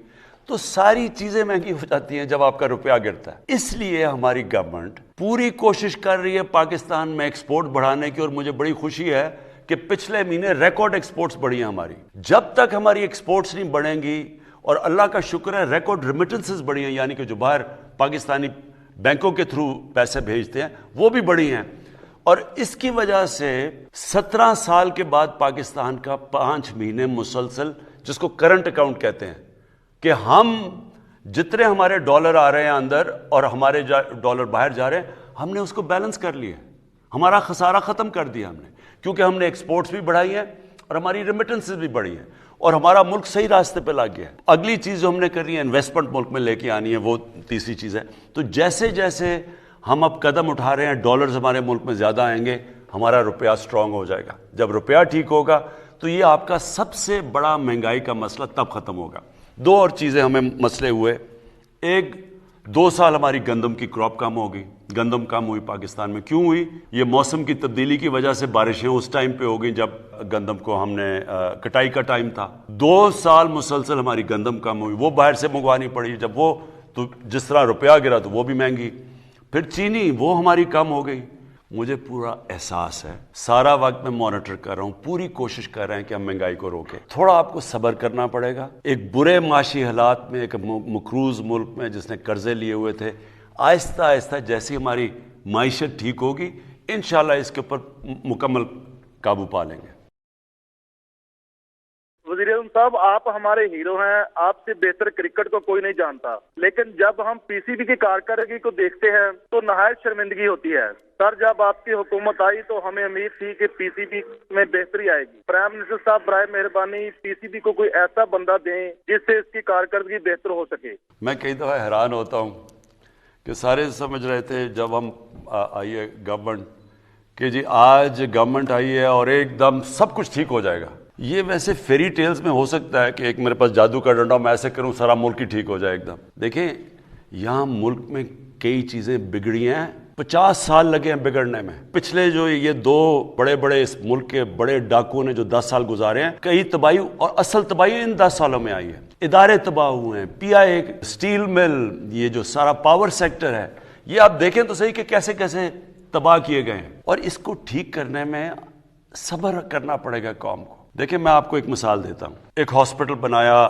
تو ساری چیزیں مہنگی ہو جاتی ہیں جب آپ کا روپیہ گرتا ہے. اس لیے ہماری گورنمنٹ پوری کوشش کر رہی ہے پاکستان میں ایکسپورٹ بڑھانے کی، اور مجھے بڑی خوشی ہے کہ پچھلے مہینے ریکارڈ ایکسپورٹس بڑھی ہیں ہماری. جب تک ہماری ایکسپورٹس نہیں بڑھیں گی، اور اللہ کا شکر ہے ریکارڈ ریمیٹنسز بڑھی ہیں، یعنی کہ جو باہر پاکستانی بینکوں کے تھرو پیسے بھیجتے ہیں وہ بھی بڑھی ہیں. اور اس کی وجہ سے 17 سال کے بعد پاکستان کا 5 مہینے مسلسل، جس کو کرنٹ اکاؤنٹ کہتے ہیں، کہ ہم جتنے ہمارے ڈالر آ رہے ہیں اندر اور ہمارے ڈالر باہر جا رہے ہیں، ہم نے اس کو بیلنس کر لیا. ہمارا خسارہ ختم کر دیا ہم نے، کیونکہ ہم نے ایکسپورٹس بھی بڑھائی ہیں اور ہماری ریمیٹنسز بھی بڑھی ہیں، اور ہمارا ملک صحیح راستے پہ لگ گیا ہے. اگلی چیز جو ہم نے کرنی ہے انویسٹمنٹ ملک میں لے کے آنی ہے، وہ تیسری چیز ہے. تو جیسے جیسے ہم اب قدم اٹھا رہے ہیں، ڈالرز ہمارے ملک میں زیادہ آئیں گے، ہمارا روپیہ سٹرونگ ہو جائے گا. جب روپیہ ٹھیک ہوگا تو یہ آپ کا سب سے بڑا مہنگائی کا مسئلہ تب ختم ہوگا. 2 اور چیزیں ہمیں مسئلے ہوئے. ایک 2 سال ہماری گندم کی کراپ کم ہو گئی. گندم کم ہوئی پاکستان میں. کیوں ہوئی؟ یہ موسم کی تبدیلی کی وجہ سے بارشیں اس ٹائم پہ ہو گئی جب گندم کو ہم نے کٹائی کا ٹائم تھا. 2 سال مسلسل ہماری گندم کم ہوئی، وہ باہر سے منگوانی پڑی. جب وہ تو جس طرح روپیہ گرا تو وہ بھی مہنگی. پھر چینی، وہ ہماری کم ہو گئی. مجھے پورا احساس ہے، سارا وقت میں مانیٹر کر رہا ہوں، پوری کوشش کر رہے ہیں کہ ہم مہنگائی کو روکیں. تھوڑا آپ کو صبر کرنا پڑے گا. ایک برے معاشی حالات میں، ایک مقروض ملک میں جس نے قرضے لیے ہوئے تھے، آہستہ آہستہ جیسی ہماری معیشت ٹھیک ہوگی انشاءاللہ اس کے اوپر مکمل قابو پا لیں گے. وزیر اعظم صاحب، آپ ہمارے ہیرو ہیں، آپ سے بہتر کرکٹ کو کوئی نہیں جانتا، لیکن جب ہم پی سی بی کی کارکردگی کو دیکھتے ہیں تو نہایت شرمندگی ہوتی ہے. سر، جب آپ کی حکومت آئی تو ہمیں امید تھی کہ پی سی بی میں بہتری آئے گی. پرائم منسٹر صاحب برائے مہربانی پی سی بی کو کوئی ایسا بندہ دیں جس سے اس کی کارکردگی بہتر ہو سکے. میں کئی دفعہ حیران ہوتا ہوں کہ سارے سمجھ رہے تھے جب ہم آئی ہے گورنمنٹ کہ جی آج گورنمنٹ آئی ہے اور ایک دم سب کچھ ٹھیک ہو جائے گا. یہ ویسے فیری ٹیلز میں ہو سکتا ہے کہ ایک میرے پاس جادو کا ڈنڈا، میں ایسے کروں سارا ملک ہی ٹھیک ہو جائے ایک دم. دیکھیں یہاں ملک میں کئی چیزیں بگڑی ہیں، 50 سال لگے ہیں بگڑنے میں. پچھلے جو یہ 2 بڑے اس ملک کے بڑے ڈاکو نے جو 10 سال گزارے ہیں، کئی تباہی اور اصل تباہی ان 10 سالوں میں آئی ہے. ادارے تباہ ہوئے ہیں، PI اسٹیل مل، یہ جو سارا پاور سیکٹر ہے، یہ آپ دیکھیں تو صحیح کہ کیسے کیسے تباہ کیے گئے ہیں. اور اس کو ٹھیک کرنے میں صبر کرنا پڑے گا قوم کو. دیکھیں میں آپ کو ایک مثال دیتا ہوں. ایک ہاسپٹل بنایا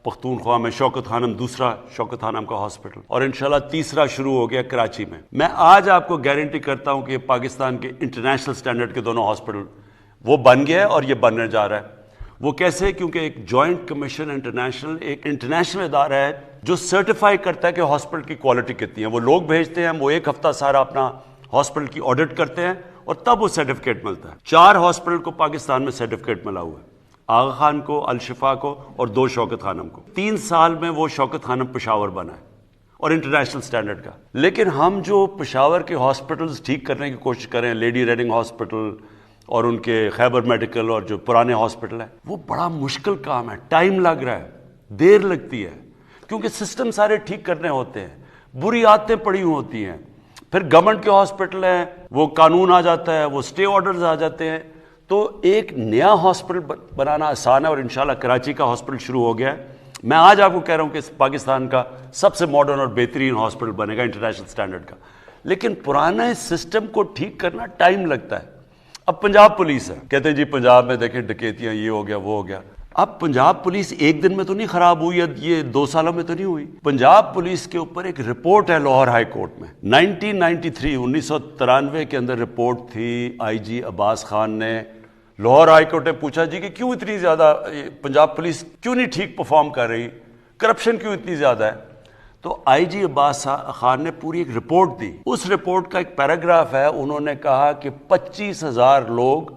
پختونخوا میں، شوکت خانم، دوسرا شوکت خانم کا ہاسپٹل، اور انشاءاللہ تیسرا شروع ہو گیا کراچی میں. میں آج آپ کو گارنٹی کرتا ہوں کہ یہ پاکستان کے انٹرنیشنل سٹینڈرڈ کے دونوں ہاسپٹل وہ بن گیا ہے اور یہ بننے جا رہا ہے. وہ کیسے؟ کیونکہ ایک جوائنٹ کمیشن انٹرنیشنل، ایک انٹرنیشنل ادارہ ہے جو سرٹیفائی کرتا ہے کہ ہاسپٹل کی کوالٹی کتنی ہے. وہ لوگ بھیجتے ہیں، وہ ایک ہفتہ سارا اپنا ہاسپٹل کی آڈٹ کرتے ہیں اور تب وہ سرٹیفکیٹ ملتا ہے. 4 ہاسپٹل کو پاکستان میں سرٹیفکیٹ ملا ہوا ہے، آغا خان کو، الشفا کو اور 2 شوکت خانم کو. 3 سال میں وہ شوکت خانم پشاور بنا ہے اور انٹرنیشنل سٹینڈرڈ کا. لیکن ہم جو پشاور کے ہاسپٹلز ٹھیک کرنے کی کوشش کریں، لیڈی ریڈنگ ہاسپٹل اور ان کے خیبر میڈیکل اور جو پرانے ہاسپٹل ہیں، وہ بڑا مشکل کام ہے، ٹائم لگ رہا ہے، دیر لگتی ہے، کیونکہ سسٹم سارے ٹھیک کرنے ہوتے ہیں، بری عادتیں پڑی ہوتی ہیں. پھر گورنمنٹ کے ہاسپٹل ہیں، وہ قانون آ جاتا ہے، وہ اسٹے آرڈرز آ جاتے ہیں. تو ایک نیا ہاسپٹل بنانا آسان ہے اور انشاءاللہ کراچی کا ہاسپٹل شروع ہو گیا ہے. میں آج آپ کو کہہ رہا ہوں کہ پاکستان کا سب سے ماڈرن اور بہترین ہاسپٹل بنے گا انٹرنیشنل سٹینڈرڈ کا. لیکن پرانے سسٹم کو ٹھیک کرنا ٹائم لگتا ہے. اب پنجاب پولیس ہے، کہتے ہیں جی پنجاب میں دیکھیں ڈکیتیاں، یہ ہو گیا وہ ہو گیا. اب پنجاب پولیس ایک دن میں تو نہیں خراب ہوئی، یہ 2 سالوں میں تو نہیں ہوئی. پنجاب پولیس کے اوپر ایک رپورٹ ہے لاہور ہائی کورٹ میں، 1993 کے اندر رپورٹ تھی. IG عباس خان نے لاہور ہائی کورٹ نے پوچھا جی کہ کیوں اتنی زیادہ پنجاب پولیس کیوں نہیں ٹھیک پرفارم کر رہی، کرپشن کیوں اتنی زیادہ ہے. تو IG عباس خان نے پوری ایک رپورٹ دی. اس رپورٹ کا ایک پیراگراف ہے، انہوں نے کہا کہ 25,000 لوگ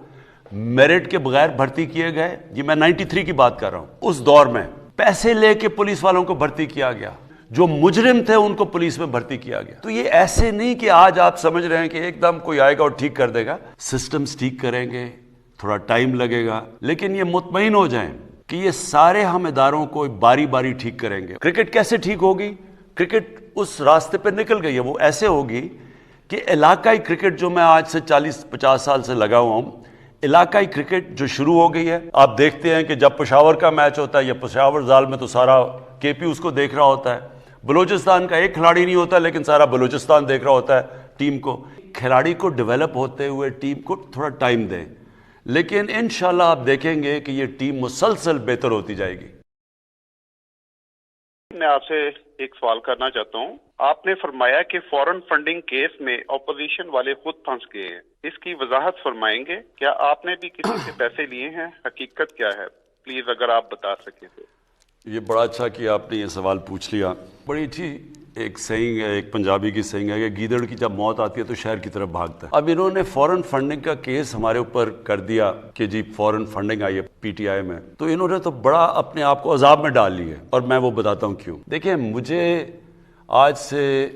میرٹ کے بغیر بھرتی کیے گئے. یہ میں 93 کی بات کر رہا ہوں. اس دور میں پیسے لے کے پولیس والوں کو بھرتی کیا گیا، جو مجرم تھے ان کو پولیس میں بھرتی کیا گیا. تو یہ ایسے نہیں کہ آج آپ سمجھ رہے ہیں کہ ایک دم کوئی آئے گا اور ٹھیک کر دے گا. سسٹمز ٹھیک کریں گے، تھوڑا ٹائم لگے گا، لیکن یہ مطمئن ہو جائیں کہ یہ سارے ہم اداروں کو باری باری ٹھیک کریں گے. کرکٹ کیسے ٹھیک ہوگی؟ کرکٹ اس راستے پہ نکل گئی ہے، وہ ایسے ہوگی کہ علاقائی کرکٹ جو میں آج سے 40-50 سال سے لگا ہوا ہوں، علاقائی کرکٹ جو شروع ہو گئی ہے. آپ دیکھتے ہیں کہ جب پشاور کا میچ ہوتا ہے یا پشاور زال میں تو سارا KP اس کو دیکھ رہا ہوتا ہے. بلوچستان کا ایک کھلاڑی نہیں ہوتا لیکن سارا بلوچستان دیکھ رہا ہوتا ہے ٹیم کو. کھلاڑی کو ڈیولپ ہوتے ہوئے ٹیم کو تھوڑا ٹائم دیں، لیکن انشاءاللہ آپ دیکھیں گے کہ یہ ٹیم مسلسل بہتر ہوتی جائے گی. میں آپ سے ایک سوال کرنا چاہتا ہوں. آپ نے فرمایا کہ فورن فنڈنگ کیس میں اپوزیشن والے خود پھنس گئے ہیں، اس کی وضاحت فرمائیں گے؟ کیا آپ نے بھی کسی سے پیسے لیے ہیں؟ حقیقت کیا ہے؟ پلیز اگر آپ بتا سکیں تو. یہ بڑا اچھا کہ آپ نے یہ سوال پوچھ لیا. بڑی اچھی ایک سینگ ہے، ایک پنجابی کی سینگ ہے کہ گیدڑ کی جب موت آتی ہے تو شہر کی طرف بھاگتا ہے. اب انہوں نے فورن فنڈنگ کا کیس ہمارے اوپر کر دیا کہ جی فورن فنڈنگ آئی ہے PTI میں، تو انہوں نے تو بڑا اپنے آپ کو عذاب میں ڈال لی ہے، اور میں وہ بتاتا ہوں کیوں. دیکھیں مجھے آج سے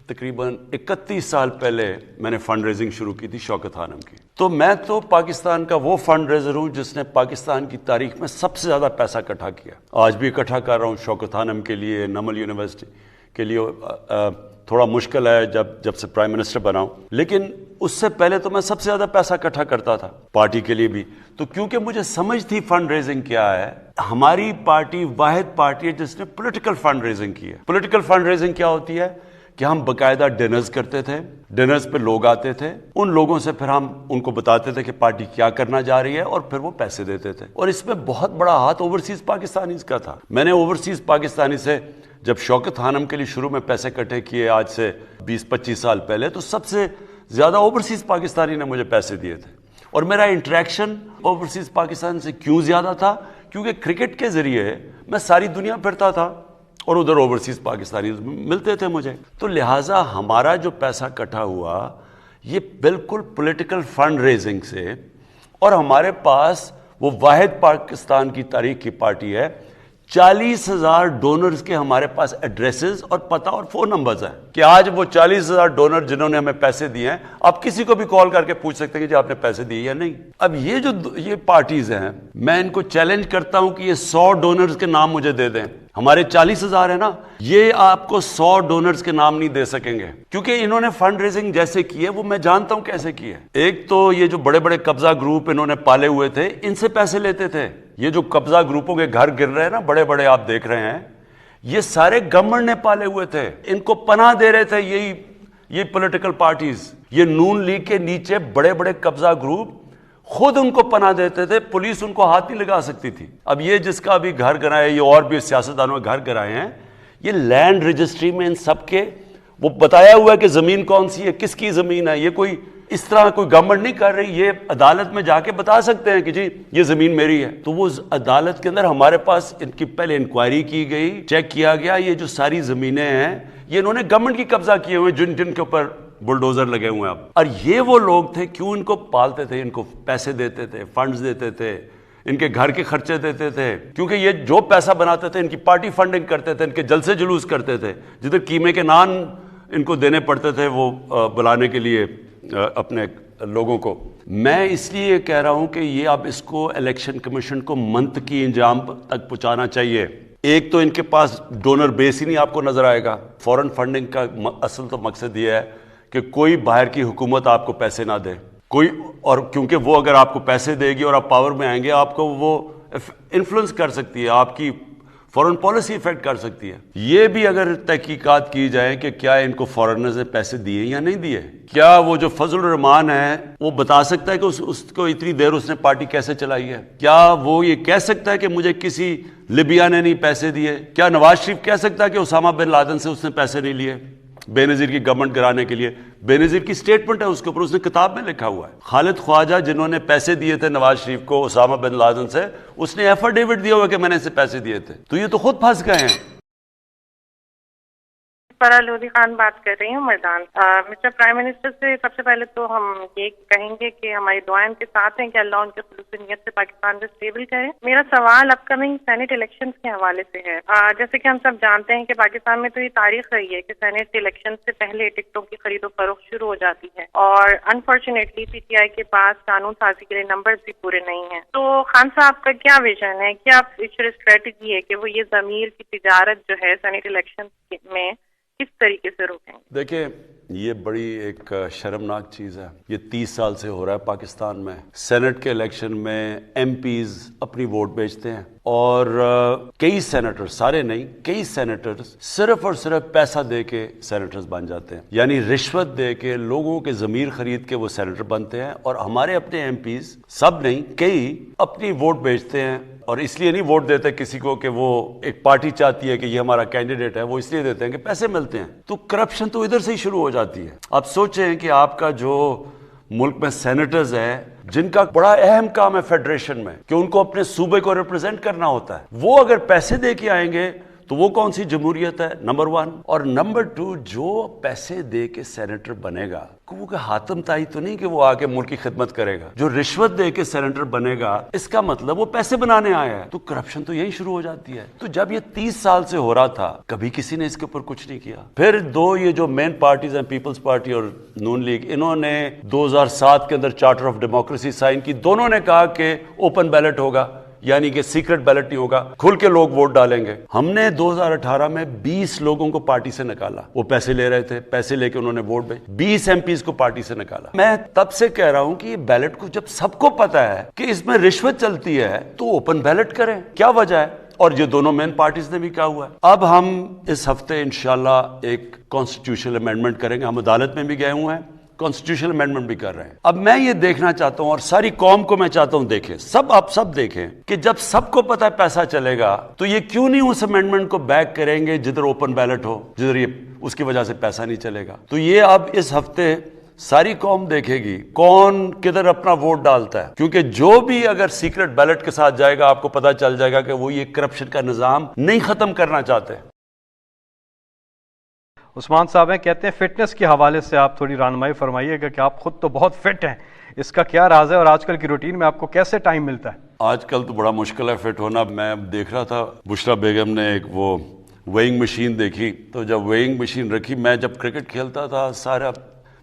تقریباً 31 سال پہلے میں نے فنڈ ریزنگ شروع کی تھی شوکت خانم کی. تو میں تو پاکستان کا وہ فنڈ ریزر ہوں جس نے پاکستان کی تاریخ میں سب سے زیادہ پیسہ اکٹھا کیا. آج بھی اکٹھا کر رہا ہوں شوکت خانم کے لیے، نمل یونیورسٹی کے لیے. تھوڑا مشکل ہے جب سے پرائم منسٹر بنا ہوں، لیکن اس سے پہلے تو میں سب سے زیادہ پیسہ اکٹھا کرتا تھا پارٹی کے لیے بھی. تو کیونکہ مجھے سمجھ تھی فنڈ ریزنگ کیا ہے، ہماری پارٹی واحد پارٹی ہے جس نے پولیٹیکل فنڈ ریزنگ کی ہے. پولیٹیکل فنڈ ریزنگ کیا ہوتی ہے کہ ہم باقاعدہ ڈنرز کرتے تھے، ڈنرز پہ لوگ آتے تھے، ان لوگوں سے پھر ہم ان کو بتاتے تھے کہ پارٹی کیا کرنا جا رہی ہے اور پھر وہ پیسے دیتے تھے. اور اس میں بہت بڑا ہاتھ اوورسیز پاکستانیز کا تھا. میں نے اوورسیز پاکستانی سے جب شوکت خانم کے لیے شروع میں پیسے اکٹھے کیے آج سے 20-25 سال پہلے، تو سب سے زیادہ اوورسیز پاکستانی نے مجھے پیسے دیے تھے. اور میرا انٹریکشن اوورسیز پاکستان سے کیوں زیادہ تھا؟ کیونکہ کرکٹ کے ذریعے میں ساری دنیا پھرتا تھا اور ادھر اوورسیز پاکستانی ملتے تھے مجھے. تو لہٰذا ہمارا جو پیسہ اکٹھا ہوا یہ بالکل پولیٹیکل فنڈ ریزنگ سے، اور ہمارے پاس وہ واحد پاکستان کی تاریخ کی پارٹی ہے 40,000 ڈونرز کے ہمارے پاس ایڈریسز اور پتہ اور فون نمبرز ہیں کہ آج وہ 40,000 ڈونر جنہوں نے ہمیں پیسے دیے ہیں آپ کسی کو بھی کال کر کے پوچھ سکتے ہیں کہ جی آپ نے پیسے دیے یا نہیں. اب یہ پارٹیز ہیں, میں ان کو چیلنج کرتا ہوں کہ یہ 100 ڈونرز کے نام مجھے دے دیں. ہمارے 40,000 ہیں نا, یہ آپ کو 100 ڈونرز کے نام نہیں دے سکیں گے کیونکہ انہوں نے فنڈ ریزنگ جیسے کی ہے وہ میں جانتا ہوں کیسے کی ہے. ایک تو یہ جو بڑے بڑے قبضہ گروپ انہوں نے پالے ہوئے تھے, ان سے پیسے لیتے تھے. یہ جو قبضہ گروپوں کے گھر گر رہے ہیں نا بڑے بڑے آپ دیکھ رہے ہیں, یہ سارے گورنمنٹ نے پالے ہوئے تھے. ان کو پناہ دے رہے تھے یہ پولیٹیکل پارٹیز. یہ نون لیگ کے نیچے بڑے بڑے قبضہ گروپ خود ان کو پناہ دیتے تھے, پولیس ان کو ہاتھ نہیں لگا سکتی تھی. اب یہ جس کا بھی گھر گرائے, یہ اور بھی سیاستدانوں کے گھر گرائے ہیں, یہ لینڈ رجسٹری میں ان سب کے وہ بتایا ہوا ہے کہ زمین کون سی ہے, کس کی زمین ہے. یہ کوئی اس طرح کوئی گورنمنٹ نہیں کر رہی, یہ عدالت میں جا کے بتا سکتے ہیں کہ جی یہ زمین میری ہے. تو وہ عدالت کے اندر ہمارے پاس ان کی پہلے انکوائری کی گئی, چیک کیا گیا یہ جو ساری زمینیں ہیں یہ انہوں نے گورنمنٹ کی قبضہ کیے ہوئے جن کے اوپر بلڈوزر لگے ہوئے ہیں. اب اور یہ وہ لوگ تھے, کیوں ان کو پالتے تھے, ان کو پیسے دیتے تھے, فنڈز دیتے تھے, ان کے گھر کے خرچے دیتے تھے, کیونکہ یہ جو پیسہ بناتے تھے ان کی پارٹی فنڈنگ کرتے تھے, ان کے جلسے جلوس کرتے تھے, جدھر قیمے کے نان ان کو دینے پڑتے تھے وہ بلانے کے لیے اپنے لوگوں کو. میں اس لیے کہہ رہا ہوں کہ یہ اب اس کو الیکشن کمیشن کو منطقی انجام تک پہنچانا چاہیے. ایک تو ان کے پاس ڈونر بیس ہی نہیں آپ کو نظر آئے گا. فورن فنڈنگ کا اصل تو مقصد یہ ہے کہ کوئی باہر کی حکومت آپ کو پیسے نہ دے کوئی, اور کیونکہ وہ اگر آپ کو پیسے دے گی اور آپ پاور میں آئیں گے آپ کو وہ انفلوئنس کر سکتی ہے, آپ کی فورن پالیسی افیکٹ کر سکتی ہے. یہ بھی اگر تحقیقات کی جائیں کہ کیا ان کو فورنرز نے پیسے دیے یا نہیں دیے. کیا وہ جو فضل الرحمان ہے وہ بتا سکتا ہے کہ اس کو اتنی دیر اس نے پارٹی کیسے چلائی ہے. کیا وہ یہ کہہ سکتا ہے کہ مجھے کسی لیبیا نے نہیں پیسے دیے. کیا نواز شریف کہہ سکتا ہے کہ اسامہ بن لادن سے اس نے پیسے نہیں لیے بے نظیر کی گورنمنٹ گرانے کے لیے. بے نظیر کی سٹیٹمنٹ ہے اس کے اوپر, اس نے کتاب میں لکھا ہوا ہے. خالد خواجہ جنہوں نے پیسے دیے تھے نواز شریف کو اسامہ بن لادن سے, اس نے ایفیڈیوٹ دیا ہوا کہ میں نے اسے پیسے دیے تھے. تو یہ تو خود پھنس گئے ہیں. فرا لودھی خان بات کر رہی ہوں میدان. مسٹر پرائم منسٹر سے سب سے پہلے تو ہم یہ کہیں گے کہ ہماری دعائیں ان کے ساتھ ہیں کہ اللہ ان کے خلوص نیت سے پاکستان کو اسٹیبل کرے. میرا سوال اپ کمنگ سینٹ الیکشن کے حوالے سے ہے. جیسے کہ ہم سب جانتے ہیں کہ پاکستان میں تو یہ تاریخ رہی ہے کہ سینٹ الیکشن سے پہلے ٹکٹوں کی خرید و فروخت شروع ہو جاتی ہے, اور انفارچونیٹلی پی ٹی آئی کے پاس قانون سازی کے لیے نمبر بھی پورے نہیں ہیں. تو خان صاحب کا کیا ویژن ہے, کیا فیوچر اسٹریٹجی ہے کہ وہ یہ ضمیر کی تجارت جو ہے سینٹ الیکشن میں کس طریقے سے روکیں؟ دیکھیں یہ بڑی ایک شرمناک چیز ہے. یہ 30 سال سے ہو رہا ہے پاکستان میں. سینٹ کے الیکشن میں ایم پیز اپنی ووٹ بیچتے ہیں, اور کئی سینیٹر, سارے نہیں, کئی سینیٹرز صرف اور صرف پیسہ دے کے سینیٹرز بن جاتے ہیں. یعنی رشوت دے کے لوگوں کے ضمیر خرید کے وہ سینیٹر بنتے ہیں. اور ہمارے اپنے ایم پیز, سب نہیں کئی, اپنی ووٹ بیچتے ہیں. اور اس لیے نہیں ووٹ دیتے کسی کو کہ وہ ایک پارٹی چاہتی ہے کہ یہ ہمارا کینڈیڈیٹ ہے, وہ اس لیے دیتے ہیں کہ پیسے ملتے ہیں. تو کرپشن تو ادھر سے ہی شروع ہو جاتی ہے. آپ سوچیں کہ آپ کا جو ملک میں سینیٹرز ہے جن کا بڑا اہم کام ہے فیڈریشن میں کہ ان کو اپنے صوبے کو ریپرزینٹ کرنا ہوتا ہے, وہ اگر پیسے دے کے آئیں گے تو وہ کون سی جمہوریت ہے؟ نمبر 1. اور نمبر 2, جو پیسے دے کے سینیٹر بنے گا وہ کہ حاتم تائی تو نہیں کہ وہ آ کے ملک کی خدمت کرے گا. جو رشوت دے کے سینیٹر بنے گا اس کا مطلب وہ پیسے بنانے آیا ہے. تو کرپشن تو یہی شروع ہو جاتی ہے. تو جب یہ 30 سال سے ہو رہا تھا کبھی کسی نے اس کے اوپر کچھ نہیں کیا. پھر یہ جو مین پارٹیز ہیں, پیپلز پارٹی اور نون لیگ, انہوں نے 2007 کے اندر چارٹر آف ڈیموکریسی سائن کی. دونوں نے کہا کہ اوپن بیلٹ ہوگا, یعنی کہ سیکرٹ بیلٹ نہیں ہوگا, کھل کے لوگ ووٹ ڈالیں گے. ہم نے 2018 میں 20 لوگوں کو پارٹی سے نکالا. وہ پیسے لے رہے تھے, پیسے لے کے انہوں نے ووٹ بھیج, 20 ایم پیز کو پارٹی سے نکالا. میں تب سے کہہ رہا ہوں کہ یہ بیلٹ کو جب سب کو پتا ہے کہ اس میں رشوت چلتی ہے تو اوپن بیلٹ کریں, کیا وجہ ہے؟ اور یہ دونوں مین پارٹیز نے بھی کہا ہوا ہے. اب ہم اس ہفتے انشاءاللہ ایک کانسٹیٹیوشنل امینڈمنٹ کریں گے. ہم عدالت میں بھی گئے ہوئے ہیں, کانسٹیٹیوشنل امینڈمنٹ بھی کر رہے ہیں. اب میں یہ دیکھنا چاہتا ہوں اور ساری قوم کو میں چاہتا ہوں دیکھیں, آپ سب دیکھیں کہ جب سب کو پتا ہے پیسہ چلے گا تو یہ کیوں نہیں اس امینڈمنٹ کو بیک کریں گے جدھر اوپن بیلٹ ہو, جدھر یہ اس کی وجہ سے پیسہ نہیں چلے گا. تو یہ اب اس ہفتے ساری قوم دیکھے گی کون کدھر اپنا ووٹ ڈالتا ہے, کیونکہ جو بھی اگر سیکرٹ بیلٹ کے ساتھ جائے گا آپ کو پتا چل جائے گا کہ وہ یہ کرپشن کا نظام نہیں ختم کرنا چاہتے. عثمان صاحب ہیں, کہتے ہیں فٹنس کے حوالے سے آپ تھوڑی رہنمائی فرمائیے گا کہ آپ خود تو بہت فٹ ہیں, اس کا کیا راز ہے اور آج کل کی روٹین میں آپ کو کیسے ٹائم ملتا ہے؟ آج کل تو بڑا مشکل ہے فٹ ہونا. میں دیکھ رہا تھا بشرا بیگم نے ایک وہ ویئنگ مشین دیکھی, تو جب ویئنگ مشین رکھی, میں جب کرکٹ کھیلتا تھا سارا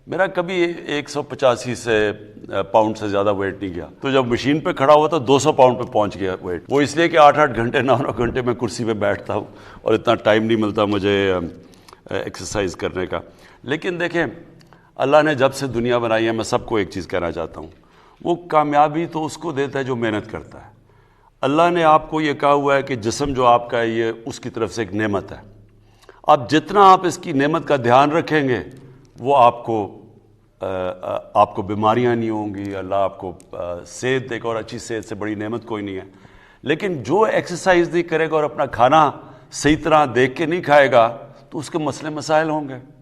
میرا کبھی 185 پاؤنڈ سے زیادہ ویٹ نہیں گیا, تو جب مشین پہ کھڑا ہوا تو 200 پاؤنڈ پہ پہنچ گیا ویٹ. وہ اس لیے کہ 8-8 گھنٹے 9-9 گھنٹے میں کرسی پہ بیٹھتا ہوں اور اتنا ٹائم نہیں ملتا مجھے ایکسرسائز کرنے کا. لیکن دیکھیں اللہ نے جب سے دنیا بنائی ہے, میں سب کو ایک چیز کہنا چاہتا ہوں, وہ کامیابی تو اس کو دیتا ہے جو محنت کرتا ہے. اللہ نے آپ کو یہ کہا ہوا ہے کہ جسم جو آپ کا ہے یہ اس کی طرف سے ایک نعمت ہے. اب جتنا آپ اس کی نعمت کا دھیان رکھیں گے وہ آپ کو بیماریاں نہیں ہوں گی. اللہ آپ کو صحت دے گا, اور اچھی صحت سے بڑی نعمت کوئی نہیں ہے. لیکن جو ایکسرسائز نہیں کرے گا اور اپنا کھانا صحیح طرح دیکھ کے نہیں کھائے گا تو اس کے مسئلے مسائل ہوں گے.